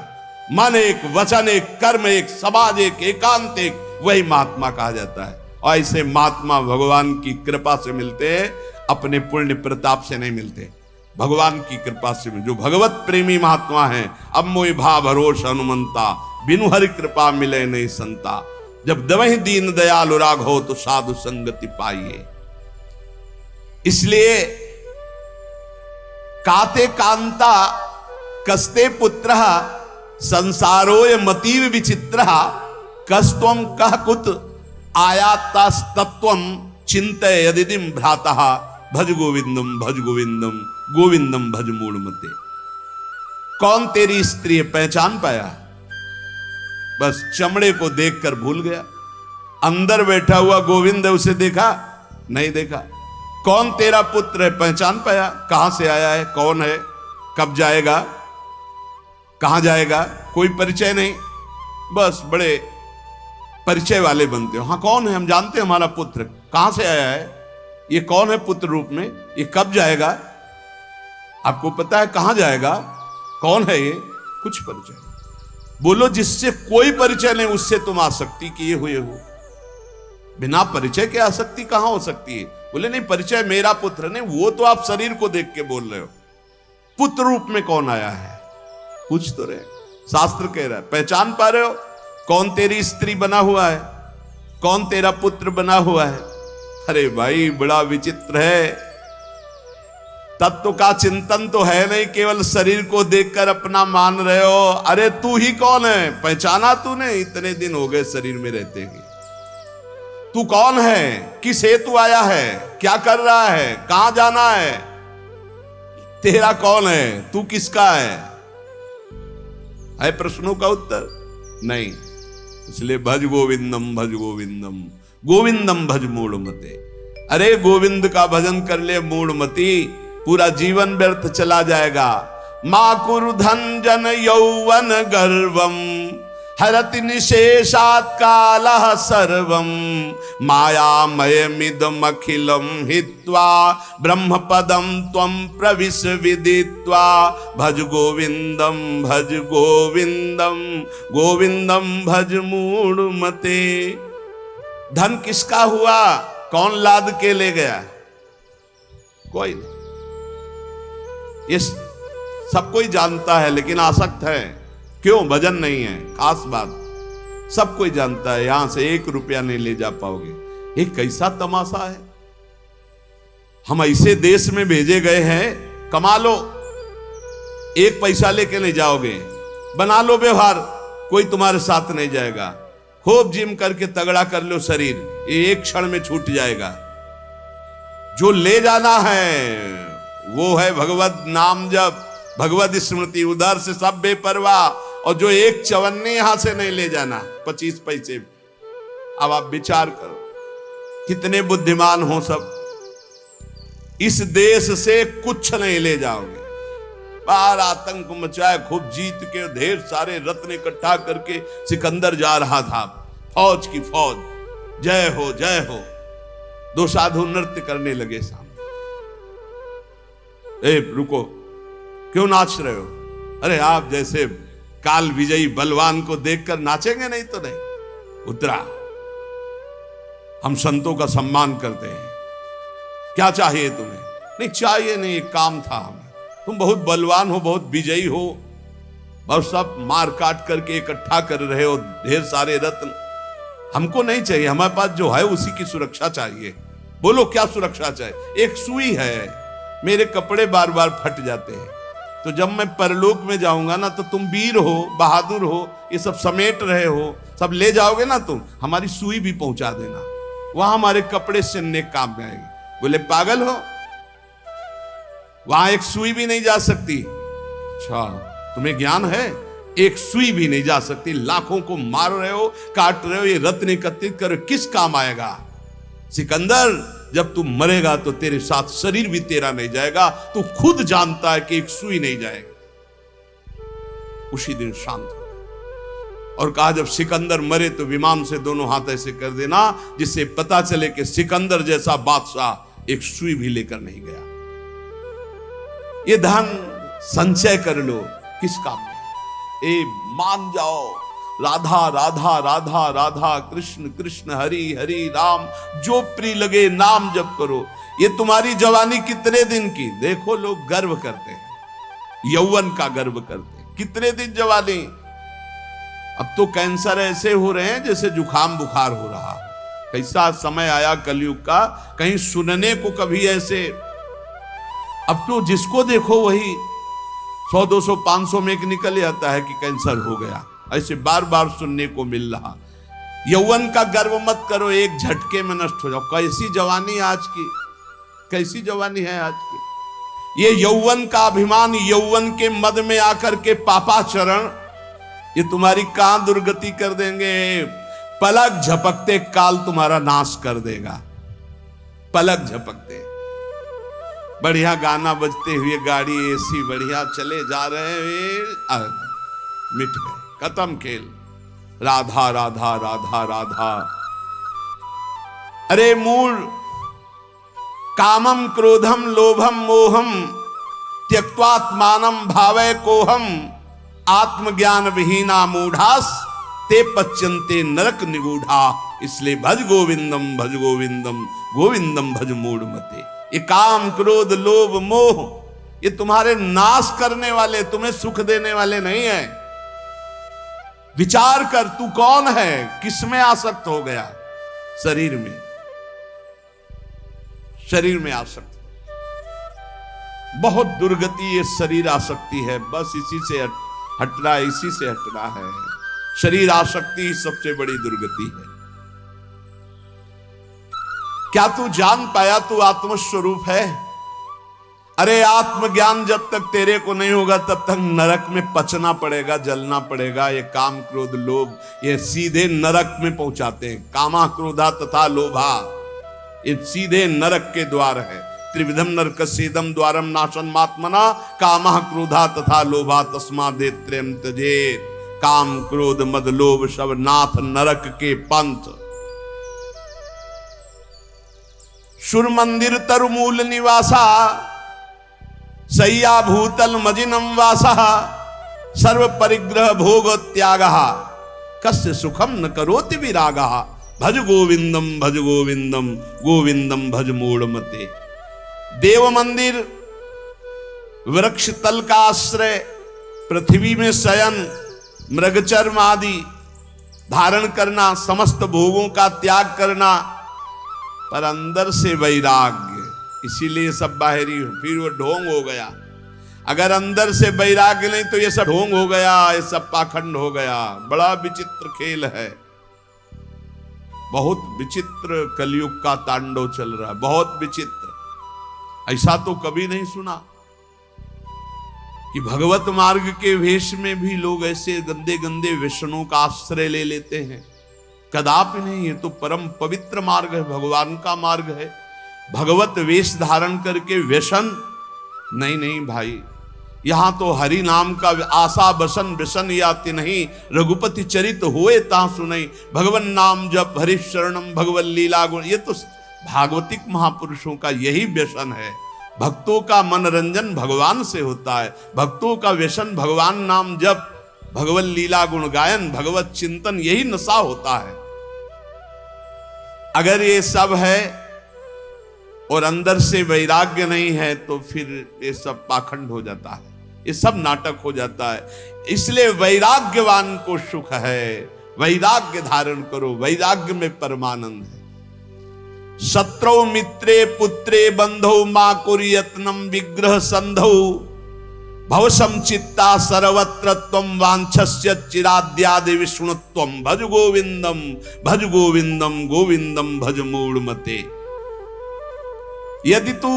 मन एक, वचन एक, कर्म एक, समाज एक, एकांत एक, वही महात्मा कहा जाता है। और ऐसे महात्मा भगवान की कृपा से मिलते हैं, अपने पुण्य प्रताप से नहीं मिलते, भगवान की कृपा से। जो भगवत प्रेमी महात्मा हैं, अब मोहि भा भरोस हनुमंता, बिनु हरि कृपा मिले नहीं संता। जब दवहि दीन दयाल राग हो तो साधु संगति पाइए। इसलिए काते कांता कस्ते पुत्र संसारोय मतीव विचित्र कस्तम कह कुत आयातस्तत्वम चिंतय यदिदिम भ्रातः। भज गोविंदम भज गोविंदम गोविंदम भज मूढ़मते। कौन तेरी स्त्री है, पहचान पाया? बस चमड़े को देखकर भूल गया। अंदर बैठा हुआ गोविंद है, उसे देखा नहीं देखा। कौन तेरा पुत्र है, पहचान पाया? कहां से आया है, कौन है, कब जाएगा, कहां जाएगा, कोई परिचय नहीं। बस बड़े परिचय वाले बनते हो। हाँ कौन है, हम जानते हैं हमारा पुत्र, कहां से आया है, ये कौन है पुत्र रूप में, ये कब जाएगा, आपको पता है कहां जाएगा, कौन है ये, कुछ परिचय नहीं। बोलो जिससे कोई परिचय नहीं उससे तुम आसक्ति किए हुए हो। बिना परिचय के आसक्ति कहां हो सकती है? बोले नहीं परिचय मेरा पुत्र नहीं, वो तो आप शरीर को देख के बोल रहे हो। पुत्र रूप में कौन आया है, पूछ तो रहे। शास्त्र कह रहा है, पहचान पा रहे हो? कौन तेरी स्त्री बना हुआ है, कौन तेरा पुत्र बना हुआ है? अरे भाई बड़ा विचित्र है। तत्व का चिंतन तो है नहीं, केवल शरीर को देखकर अपना मान रहे हो। अरे तू ही कौन है, पहचाना तूने? इतने दिन हो गए शरीर में रहते हुए। तू कौन है, किस हेतु आया है, क्या कर रहा है, कहां जाना है, तेरा कौन है, तू किसका है प्रश्नों का उत्तर नहीं। इसलिए भज गोविंदम भज गोविंदम गोविंदम भज मूढ़मते। अरे गोविंद का भजन कर ले मूढ़मती, पूरा जीवन व्यर्थ चला जाएगा। मां कुरु धन जन यौवन गर्वम हरति निशेषात् कालः सर्वम। मायामयमिदमखिलं हित्वा ब्रह्मपदं त्वं प्रविश विदित्वा। भज गोविंदम भज गोविंदम गोविंदम भज मूढ़मते। धन किसका हुआ, कौन लाद के ले गया? कोई नहीं। ये सब कोई जानता है लेकिन आसक्त है। क्यों? भजन नहीं है, खास बात। सब कोई जानता है यहां से 1 रुपया नहीं ले जा पाओगे। ये कैसा तमाशा है। हम ऐसे देश में भेजे गए हैं, कमा लो, 1 पैसा लेके नहीं जाओगे, बना लो व्यवहार, कोई तुम्हारे साथ नहीं जाएगा। खूब जिम करके तगड़ा कर लो शरीर, ये 1 क्षण में छूट जाएगा। जो ले जाना है वो है भगवत नाम जप, भगवत स्मृति, उधर से सब बेपरवाह। और जो 1 चवन्नी यहां से नहीं ले जाना, 25 पैसे। अब आप विचार करो कितने बुद्धिमान हो सब। इस देश से कुछ नहीं ले जाओगे। बाहर आतंक मचाए, खूब जीत के ढेर सारे रत्न इकट्ठा करके सिकंदर जा रहा था, फौज की फौज, जय हो जय हो। 2 साधु नृत्य करने लगे सामने। ए रुको, क्यों नाच रहे हो? अरे आप जैसे काल विजयी बलवान को देखकर नाचेंगे नहीं तो नहीं। उतरा, हम संतों का सम्मान करते हैं। क्या चाहिए तुम्हें? नहीं चाहिए नहीं, एक काम था हमें। तुम बहुत बलवान हो, बहुत विजयी हो, और सब मार काट करके इकट्ठा कर रहे हो ढेर सारे रत्न। हमको नहीं चाहिए, हमारे पास जो है उसी की सुरक्षा चाहिए। बोलो क्या सुरक्षा चाहिए? एक सुई है, मेरे कपड़े बार बार फट जाते हैं, तो जब मैं परलोक में जाऊंगा ना, तो तुम वीर हो, बहादुर हो, ये सब समेट रहे हो, सब ले जाओगे ना तुम, हमारी सुई भी पहुंचा देना, वहां हमारे कपड़े सिलने काम में आएगी। बोले पागल हो, वहां एक सुई भी नहीं जा सकती। अच्छा तुम्हें ज्ञान है? एक सुई भी नहीं जा सकती। लाखों को मार रहे हो, काट रहे हो, ये रत्न एकत्रित कर किस काम आएगा? सिकंदर जब तू मरेगा तो तेरे साथ शरीर भी तेरा नहीं जाएगा, तू खुद जानता है कि एक सुई नहीं जाएगा। उसी दिन शांत हो और कहा जब सिकंदर मरे तो विमान से दोनों हाथ ऐसे कर देना जिससे पता चले कि सिकंदर जैसा बादशाह एक सुई भी लेकर नहीं गया। ये धन संचय कर लो, किस काम में? ए मान जाओ, राधा राधा राधा राधा, कृष्ण कृष्ण हरि हरि राम, जो प्रिय लगे नाम जप करो। ये तुम्हारी जवानी कितने दिन की? देखो लोग गर्व करते हैं, यौवन का गर्व करते हैं। कितने दिन जवानी? अब तो कैंसर ऐसे हो रहे हैं जैसे जुखाम बुखार हो रहा। कैसा समय आया कलयुग का, कहीं सुनने को कभी ऐसे। अब तो जिसको देखो वही 100 200 500 में एक निकल जाता है कि कैंसर हो गया। ऐसे बार बार सुनने को मिल रहा। यौवन का गर्व मत करो, एक झटके में नष्ट हो जाओ। कैसी जवानी आज की, कैसी जवानी है आज की। ये यौवन का अभिमान, यौवन के मद में आकर के पापाचरण, ये तुम्हारी कहां दुर्गति कर देंगे। पलक झपकते काल तुम्हारा नाश कर देगा। पलक झपकते, बढ़िया गाना बजते हुए गाड़ी एसी बढ़िया चले जा रहे हैं, मिट गए, खत्म खेल। राधा राधा राधा राधा। अरे मूल कामम क्रोधम लोभम मोहम त्यक्त्वात्मानं भावय कोहम, आत्मज्ञान विहीना मूढ़ास ते पच्यन्ते नरक निगूढ़ा। इसलिए भज गोविंदम भज गोविंदम, गोविंदम भज मूढ़ मते। ये काम क्रोध लोभ मोह ये तुम्हारे नाश करने वाले, तुम्हें सुख देने वाले नहीं है। विचार कर तू कौन है, किसमें आसक्त हो गया? शरीर में, शरीर में आसक्त। बहुत दुर्गति ये शरीर आसक्ति है, बस इसी से हटना, इसी से हटना है। शरीर आसक्ति सबसे बड़ी दुर्गति है। क्या तू जान पाया तू आत्मस्वरूप है? अरे आत्मज्ञान जब तक तेरे को नहीं होगा तब तक नरक में पचना पड़ेगा, जलना पड़ेगा। ये काम क्रोध लोभ ये सीधे नरक में पहुंचाते हैं। कामा क्रोधा तथा लोभा ये सीधे नरक के द्वार है। त्रिविधम नरकस्येदम द्वारम नाशनमात्मना, कामा क्रोधा तथा लोभा तस्मादेव त्रयं त्यजेत्। काम क्रोध मद लोभ सब नाथ नरक के पंथ। सुर मंदिर तरुमूल निवासा, सय्या भूतल मजिनम वासा, सर्व परिग्रह भोग त्याग, कस्य सुखम न करोति विराग। भज गोविंदम भज गोविंदम, गोविंदम भज मूढ़ मते। देव मंदिर, वृक्ष तल का आश्रय, पृथ्वी में शयन, मृगचर्म आदि धारण करना, समस्त भोगों का त्याग करना, पर अंदर से वैराग्य। इसीलिए सब बाहरी, फिर वो ढोंग हो गया। अगर अंदर से वैराग्य नहीं तो ये सब ढोंग हो गया, ये सब पाखंड हो गया। बड़ा विचित्र खेल है, बहुत विचित्र कलयुग का तांडव चल रहा है, बहुत विचित्र। ऐसा तो कभी नहीं सुना कि भगवत मार्ग के वेश में भी लोग ऐसे गंदे गंदे व्यसनों का आश्रय ले लेते हैं। कदापि नहीं, ये तो परम पवित्र मार्ग है, भगवान का मार्ग है। भगवत वेश धारण करके व्यसन नहीं, नहीं भाई। यहां तो हरि नाम का आशा बसन व्यसन याति नहीं, रघुपति चरित होए ता सुनई। भगवन नाम जप हरि शरणम भगवत लीला गुण, ये तो भागवतिक महापुरुषों का यही व्यसन है। भक्तों का मनोरंजन भगवान से होता है, भक्तों का व्यसन भगवान नाम जप, भगवत लीला गुण गायन, भगवत चिंतन, यही नशा होता है। अगर ये सब है और अंदर से वैराग्य नहीं है तो फिर ये सब पाखंड हो जाता है, ये सब नाटक हो जाता है। इसलिए वैराग्यवान को सुख है, वैराग्य धारण करो, वैराग्य में परमानंद है। शत्रौ मित्रे पुत्रे बंधौ मा कुर्यत्नम विग्रह संधौ भवसम चित्ता सर्वत्र त्वं वांछस्य चिराद्यादि विष्णुत्वं भज गोविंदम भज गोविंदम गोविंदम भज मूढ़मते। यदि तू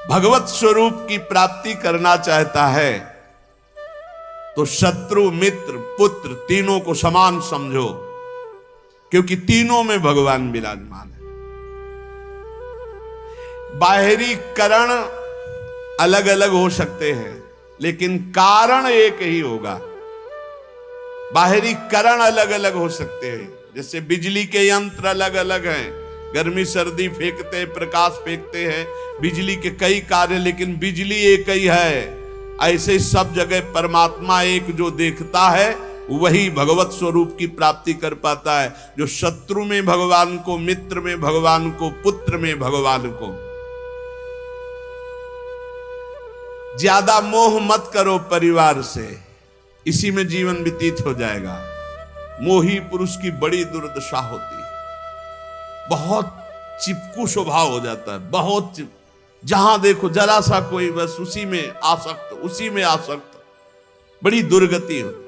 भगवत स्वरूप की प्राप्ति करना चाहता है तो शत्रु मित्र पुत्र तीनों को समान समझो, क्योंकि तीनों में भगवान विराजमान है। बाहरी कारण अलग अलग हो सकते हैं लेकिन कारण एक ही होगा। बाहरी कारण अलग अलग हो सकते हैं, जैसे बिजली के यंत्र अलग अलग हैं, गर्मी सर्दी फेंकते हैं, प्रकाश फेंकते हैं, बिजली के कई कार्य, लेकिन बिजली एक ही है। ऐसे सब जगह परमात्मा एक जो देखता है वही भगवत स्वरूप की प्राप्ति कर पाता है। जो शत्रु में भगवान को, मित्र में भगवान को, पुत्र में भगवान को। ज्यादा मोह मत करो परिवार से, इसी में जीवन व्यतीत हो जाएगा। मोही पुरुष की बड़ी दुर्दशा होती है, बहुत चिपकू स्वभाव हो जाता है, बहुत जहां देखो जरा सा कोई बस उसी में आसक्त, उसी में आसक्त, बड़ी दुर्गति होती।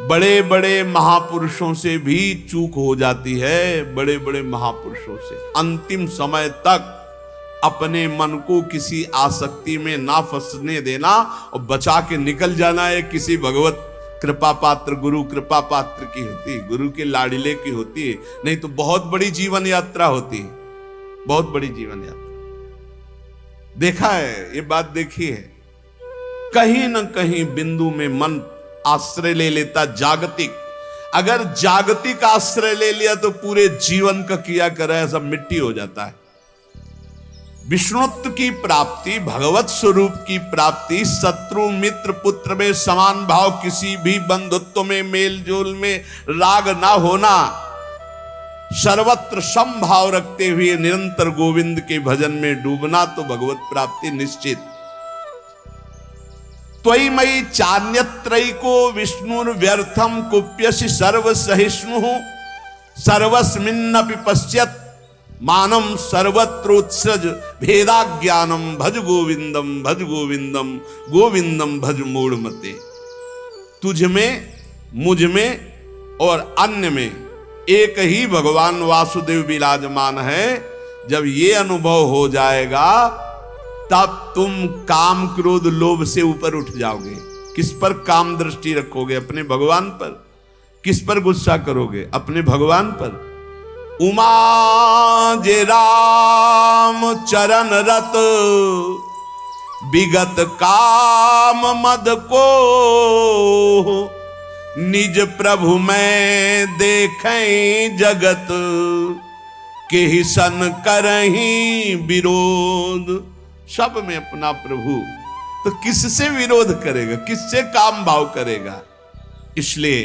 बड़े बड़े महापुरुषों से भी चूक हो जाती है, बड़े बड़े महापुरुषों से। अंतिम समय तक अपने मन को किसी आसक्ति में ना फंसने देना और बचा के निकल जाना है। किसी भगवत कृपा पात्र, गुरु कृपा पात्र की होती है, गुरु के लाडिले की होती है, नहीं तो बहुत बड़ी जीवन यात्रा होती है, बहुत बड़ी जीवन यात्रा। देखा है, ये बात देखी है, कहीं ना कहीं बिंदु में मन आश्रय ले लेता जागतिक। अगर जागतिक आश्रय ले लिया तो पूरे जीवन का किया करा सब मिट्टी हो जाता है। विष्णुत्व की प्राप्ति, भगवत स्वरूप की प्राप्ति, शत्रु मित्र पुत्र में समान भाव, किसी भी बंधुत्व में, मेल जोल में राग ना होना, सर्वत्र समभाव रखते हुए निरंतर गोविंद के भजन में डूबना, तो भगवत प्राप्ति निश्चित। त्वयि मयि चान्यत्रैको विष्णुर्व्यर्थम कुप्यसि सर्वसहिष्णुः सर्वस्मिन्नपि पश्यत् मानम सर्वत्रोत्सृज भेदाज्ञानम भज गोविंदम भज गोविंदम गोविंदम भज मूढ़मते। तुझ में, मुझ में और अन्य में एक ही भगवान वासुदेव विराजमान है। जब ये अनुभव हो जाएगा तब तुम काम क्रोध लोभ से ऊपर उठ जाओगे। किस पर काम दृष्टि रखोगे? अपने भगवान पर। किस पर गुस्सा करोगे? अपने भगवान पर। उमा जे राम चरण रत विगत काम मद को निज प्रभु में देखें जगत के ही सन करहीं विरोध। सब में अपना प्रभु, तो किससे विरोध करेगा? किससे काम भाव करेगा? इसलिए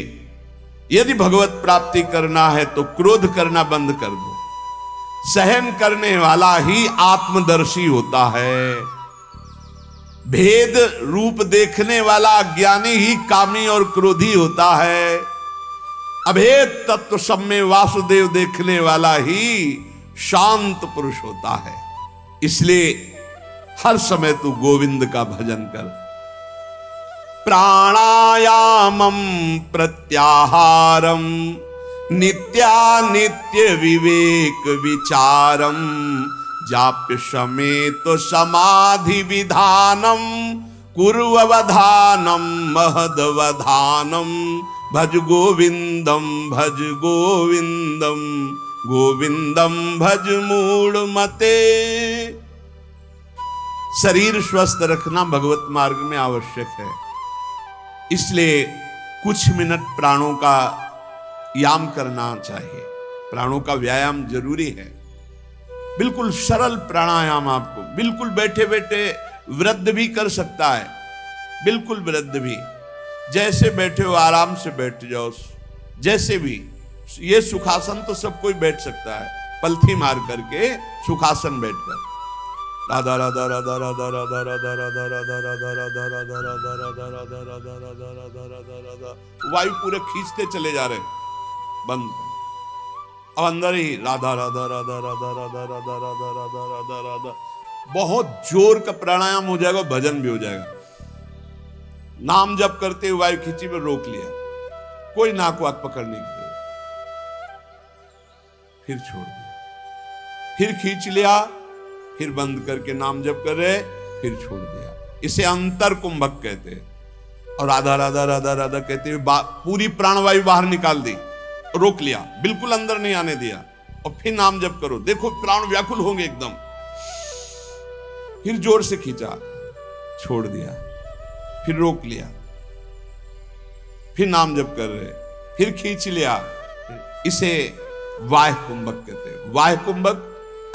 यदि भगवत प्राप्ति करना है तो क्रोध करना बंद कर दो। सहन करने वाला ही आत्मदर्शी होता है। भेद रूप देखने वाला अज्ञानी ही कामी और क्रोधी होता है। अभेद तत्व सब में वासुदेव देखने वाला ही शांत पुरुष होता है। इसलिए हर समय तू गोविंद का भजन कर। प्राणायामम प्रत्याहारम नित्यानित्य विवेक विचारम जाप्य समेत समाधि विधानम कुर्ववधानम महदवधानम भज गोविंदम भज गोविंदम गोविंदम भज मूढ़मते। शरीर स्वस्थ रखना भगवत मार्ग में आवश्यक है। इसलिए कुछ मिनट प्राणों का याम करना चाहिए। प्राणों का व्यायाम जरूरी है। बिल्कुल सरल प्राणायाम, आपको बिल्कुल बैठे बैठे वृद्ध भी कर सकता है। बिल्कुल वृद्ध भी, जैसे बैठे हो आराम से बैठ जाओ, जैसे भी ये सुखासन तो सब कोई बैठ सकता है, पलथी मार करके सुखासन बैठकर राधा राधा राधा राधा राधा राधा राधा राधा राधा राधा राधा राधा राधा राधा राधा राधा राधा राधा राधा, वायु पूरे खींचते चले जा रहे, बंद। अब अंदर ही राधा राधा राधा राधा राधा राधा राधा राधा राधा राधा, बहुत जोर का प्राणायाम हो जाएगा, भजन भी हो जाएगा। नाम जप करते हुए वायु खींची में रोक लिया, कोई नाक वाक पकड़ने की जरूरत, फिर छोड़ दिया, फिर खींच लिया, फिर बंद करके नाम जप कर रहे, फिर छोड़ दिया। इसे अंतर कुंभक कहते हैं। और राधा राधा राधा राधा कहते हुए पूरी प्राणवायु बाहर निकाल दी, रोक लिया, बिल्कुल अंदर नहीं आने दिया, और फिर नाम जप करो, देखो प्राण व्याकुल होंगे एकदम। फिर जोर से खींचा, छोड़ दिया, फिर रोक लिया, फिर नाम जप कर रहे, फिर खींच लिया। इसे वाह्य कुंभक कहते हैं। वाह्य कुंभक,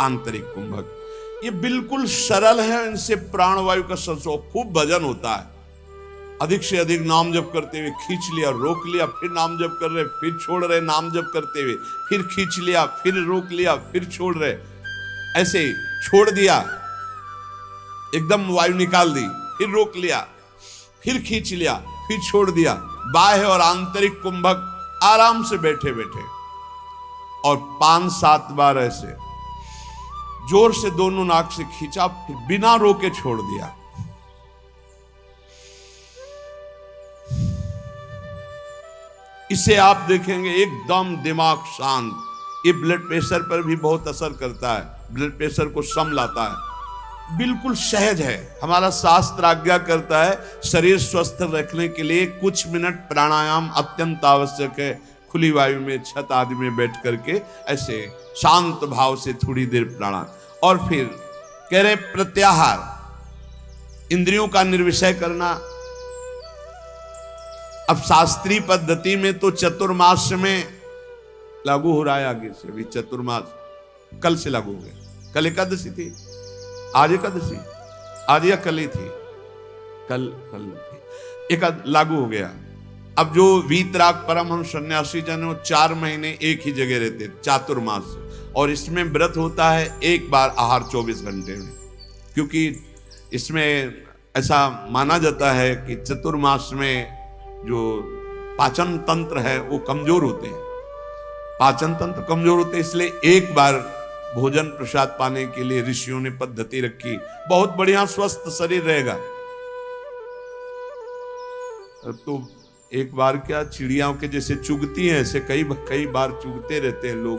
आंतरिक कुंभक, ये बिल्कुल सरल है। इनसे प्राणवायु का संसर्ग, खूब भजन होता है। अधिक से अधिक नाम जप करते हुए खींच लिया, रोक लिया, फिर नाम जप कर रहे, फिर छोड़ रहे, नाम जप करते हुए फिर खींच लिया, फिर रोक लिया, फिर छोड़ रहे, ऐसे छोड़ दिया, एकदम वायु निकाल दी, फिर रोक लिया, फिर खींच लिया, फिर छोड़ दिया। बाह्य और आंतरिक कुंभक आराम से बैठे बैठे, और 5-7 बार ऐसे जोर से दोनों नाक से खींचा, फिर बिना रोके छोड़ दिया। इसे आप देखेंगे एकदम दिमाग शांत। ये ब्लड प्रेशर पर भी बहुत असर करता है, ब्लड प्रेशर को सम लाता है, बिल्कुल सहज है। हमारा शास्त्र आज्ञा करता है शरीर स्वस्थ रखने के लिए कुछ मिनट प्राणायाम अत्यंत आवश्यक है। खुली वायु में, छत आदि में बैठ करके ऐसे शांत भाव से थोड़ी देर प्राणायाम, और फिर कह रहे प्रत्याहार, इंद्रियों का निर्विषय करना। अब शास्त्रीय पद्धति में तो चतुर्मास में लागू हो रहा है, आगे से भी चतुर्मास कल से लागू हो गया। कल एकादशी थी, आज एकादशी, आज या कल ही थी, कल थी, एक लागू हो गया। अब जो वीतराग परमहंस सन्यासी जन, वो 4 महीने एक ही जगह रहते, चातुर्मास, और इसमें व्रत होता है एक बार आहार 24 घंटे में, क्योंकि इसमें ऐसा माना जाता है कि चतुर्मास में जो पाचन तंत्र है वो कमजोर होते हैं, पाचन तंत्र कमजोर होते हैं, इसलिए एक बार भोजन प्रसाद पाने के लिए ऋषियों ने पद्धति रखी। बहुत बढ़िया स्वस्थ शरीर रहेगा। तो एक बार क्या, चिड़ियाओं के जैसे चुगती हैं, ऐसे कई बार चुगते रहते हैं लोग।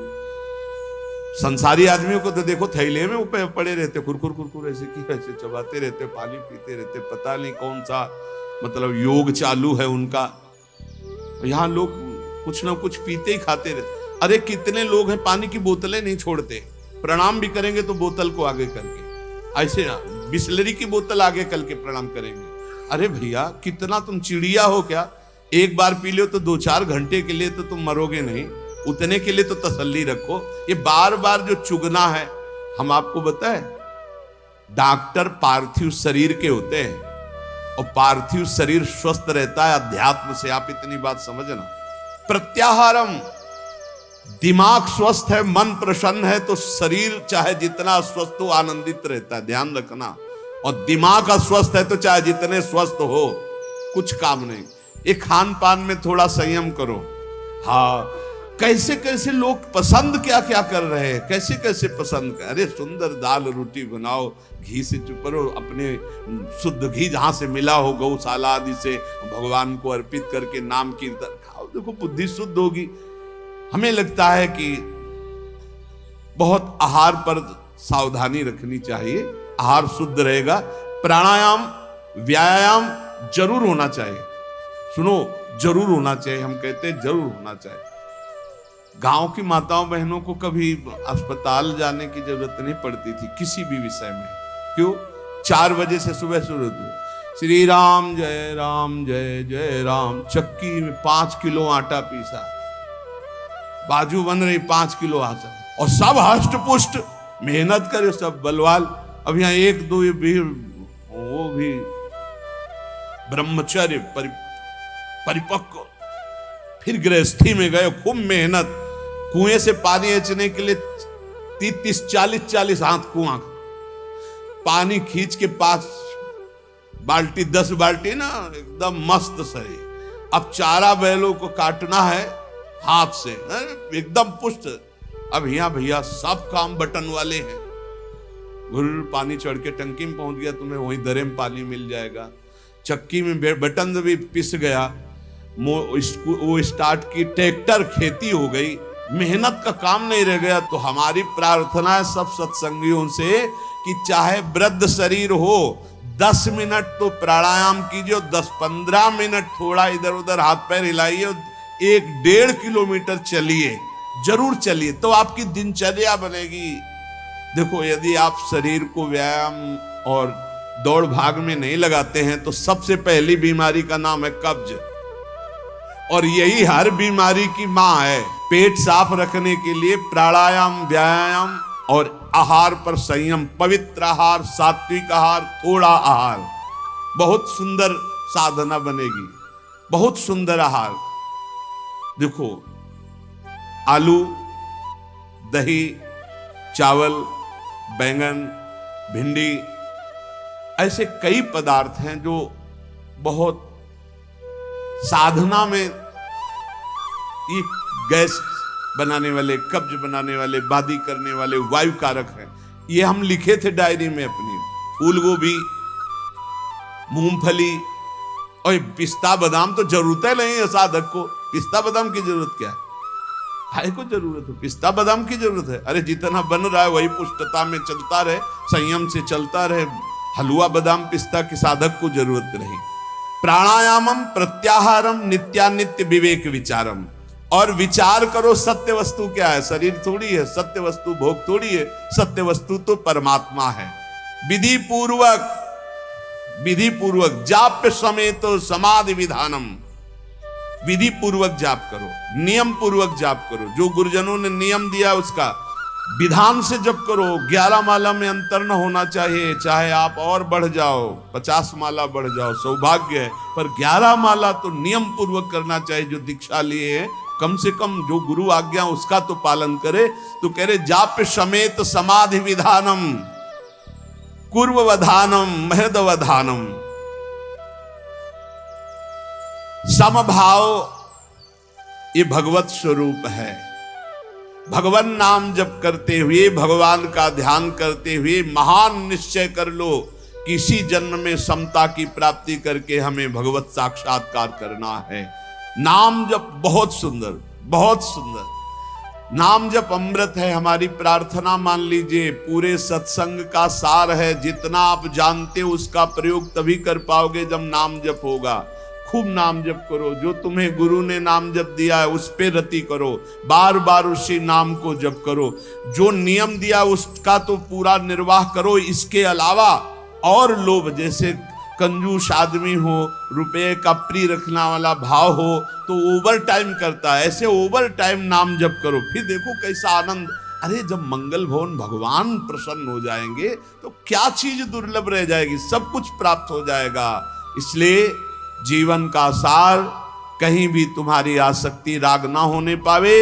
संसारी आदमियों को तो देखो थैले में ऊपर पड़े रहते, खुरखुर ऐसे की ऐसे चबाते रहते, पानी पीते रहते, पता नहीं कौन सा मतलब योग चालू है उनका। यहाँ लोग कुछ ना कुछ पीते ही खाते रहते। अरे कितने लोग हैं पानी की बोतलें नहीं छोड़ते, प्रणाम भी करेंगे तो बोतल को आगे करके, ऐसे बिस्लरी की बोतल आगे करके प्रणाम करेंगे। अरे भैया कितना तुम चिड़िया हो क्या? एक बार पी लो तो 2-4 घंटे के लिए तो तुम मरोगे नहीं, उतने के लिए तो तसल्ली रखो। ये बार बार जो चुगना है, हम आपको बताएं, डॉक्टर पार्थिव शरीर के होते हैं, और पार्थिव शरीर स्वस्थ रहता है अध्यात्म से। आप इतनी बात समझना। प्रत्याहारम, दिमाग स्वस्थ है, मन प्रसन्न है, तो शरीर चाहे जितना स्वस्थ हो आनंदित रहता है, ध्यान रखना। और दिमाग अस्वस्थ है तो चाहे जितने स्वस्थ हो कुछ काम नहीं। ये खान पान में थोड़ा संयम करो। हाँ, कैसे कैसे लोग पसंद क्या क्या कर रहे हैं, कैसे कैसे पसंद कर। अरे सुंदर दाल रोटी बनाओ, घी से चुपरो, अपने शुद्ध घी जहां से मिला हो गौशाला आदि से, भगवान को अर्पित करके नाम कीर्तन खाओ, देखो बुद्धि शुद्ध होगी। हमें लगता है कि बहुत आहार पर सावधानी रखनी चाहिए, आहार शुद्ध रहेगा। प्राणायाम व्यायाम जरूर होना चाहिए, सुनो जरूर होना चाहिए, हम कहते हैं जरूर होना चाहिए। गांव की माताओं बहनों को कभी अस्पताल जाने की जरूरत नहीं पड़ती थी किसी भी विषय में। क्यों? 4 बजे से सुबह शुरू होती, श्री राम जय जय राम। चक्की में 5 किलो आटा पीसा, बाजू बन रही 5 किलो आटा, और सब हष्ट पुष्ट मेहनत करे, सब बलवाल। अब यहाँ 1-2 भी, वो भी ब्रह्मचर्य परिपक्व, फिर गृहस्थी में गए, खूब मेहनत, कुएं से पानी खींचने के लिए 30-40 हाथ कुआं, पानी खींच के 5 बाल्टी 10 बाल्टी ना, एकदम मस्त सही। अब चारा बैलों को काटना है हाथ से, एकदम पुष्ट। अब यहाँ भैया सब काम बटन वाले हैं, पानी चढ़ के टंकी में पहुंच गया, तुम्हें वहीं दरे में पानी मिल जाएगा। चक्की में बटन भी पिस गया, वो स्टार्ट की, ट्रैक्टर खेती हो गई, मेहनत का काम नहीं रह गया। तो हमारी प्रार्थना है सब सत्संगियों से कि चाहे वृद्ध शरीर हो, 10 मिनट तो प्राणायाम कीजिए, 10-15 मिनट थोड़ा इधर उधर हाथ पैर हिलाइए, 1-1.5 किलोमीटर चलिए, जरूर चलिए, तो आपकी दिनचर्या बनेगी। देखो, यदि आप शरीर को व्यायाम और दौड़ भाग में नहीं लगाते हैं तो सबसे पहली बीमारी का नाम है कब्ज, और यही हर बीमारी की मां है। पेट साफ रखने के लिए प्राणायाम, व्यायाम और आहार पर संयम, पवित्र आहार, सात्विक आहार, थोड़ा आहार, बहुत सुंदर साधना बनेगी, बहुत सुंदर आहार। देखो, आलू, दही, चावल, बैंगन, भिंडी, ऐसे कई पदार्थ हैं जो बहुत साधना में ये गैस बनाने वाले, कब्ज बनाने वाले, बादी करने वाले वायु कारक हैं। ये हम लिखे थे डायरी में अपनी। फूल गोभी, मूंगफली और पिस्ता बादाम तो जरूरत है नहीं है साधक को। पिस्ता बादाम की जरूरत क्या है? काय को जरूरत है? पिस्ता बादाम की जरूरत है? अरे जितना बन रहा है वही पुष्टता में चलता रहे, संयम से चलता रहे। हलवा बादाम पिस्ता की साधक को जरूरत नहीं। प्राणायामम प्रत्याहारम नित्यानित्य विवेक विचारम, और विचार करो सत्य वस्तु क्या है। शरीर थोड़ी है, सत्य वस्तु भोग थोड़ी है, सत्य वस्तु तो परमात्मा है। विधि पूर्वक जाप्य समेत समाधि विधानम, विधि पूर्वक जाप करो, नियम पूर्वक जाप करो। जो गुरुजनों ने नियम दिया उसका विधान से जप करो। 11 माला में अंतर न होना चाहिए, चाहे आप और बढ़ जाओ, 50 माला बढ़ जाओ, सौभाग्य है, पर 11 माला तो नियम पूर्वक करना चाहिए। जो दीक्षा लिए हैं कम से कम जो गुरु आज्ञा उसका तो पालन करे। तो कह रहे जाप्य समेत समाधि विधानम, कुर्ववधानम, महदवधानम। समभाव ये भगवत स्वरूप है। भगवान नाम जप करते हुए, भगवान का ध्यान करते हुए महान निश्चय कर लो कि इसी जन्म में समता की प्राप्ति करके हमें भगवत साक्षात्कार करना है। नाम जप बहुत सुंदर, बहुत सुंदर। नाम जप अमृत है। हमारी प्रार्थना मान लीजिए पूरे सत्संग का सार है। जितना आप जानते हो उसका प्रयोग तभी कर पाओगे जब नाम जप होगा। खूब नाम जप करो। जो तुम्हें गुरु ने नाम जप दिया है उस पे रति करो, बार बार उसी नाम को जप करो। जो नियम दिया उसका तो पूरा निर्वाह करो। इसके अलावा और लोभ, जैसे कंजूस आदमी हो, रुपये का प्रिय रखना वाला भाव हो तो ओवर टाइम करता है, ऐसे ओवर टाइम नाम जप करो। फिर देखो कैसा आनंद। अरे जब मंगल भवन भगवान प्रसन्न हो जाएंगे तो क्या चीज दुर्लभ रह जाएगी, सब कुछ प्राप्त हो जाएगा। इसलिए जीवन का सार, कहीं भी तुम्हारी आसक्ति राग ना होने पावे,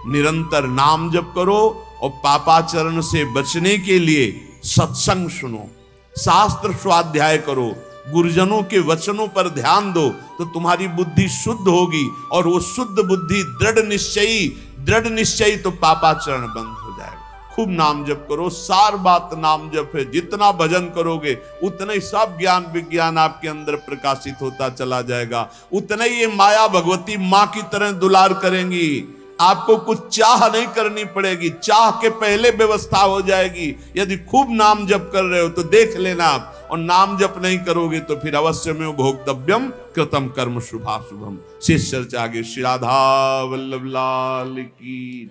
निरंतर नाम जप करो। और पापाचरण से बचने के लिए सत्संग सुनो, शास्त्र स्वाध्याय करो, गुरुजनों के वचनों पर ध्यान दो, तो तुम्हारी बुद्धि शुद्ध होगी। और वो शुद्ध बुद्धि दृढ़ निश्चयी तो पापाचरण बंद हो जाएगा। खूब नाम जप करो। सार बात नाम जप है। जितना भजन करोगे उतना ही सब ज्ञान विज्ञान आपके अंदर प्रकाशित होता चला जाएगा। उतना ही ये माया भगवती माँ की तरह दुलार करेंगी। आपको कुछ चाह नहीं करनी पड़ेगी, चाह के पहले व्यवस्था हो जाएगी। यदि खूब नाम जप कर रहे हो तो देख लेना आप, और नाम जप नहीं करोगे तो फिर अवश्य में भोक्तव्यम कृतम कर्म शुभाशुभम। शेष चर्चा आगे। श्री राधा वल्लभ लाल की।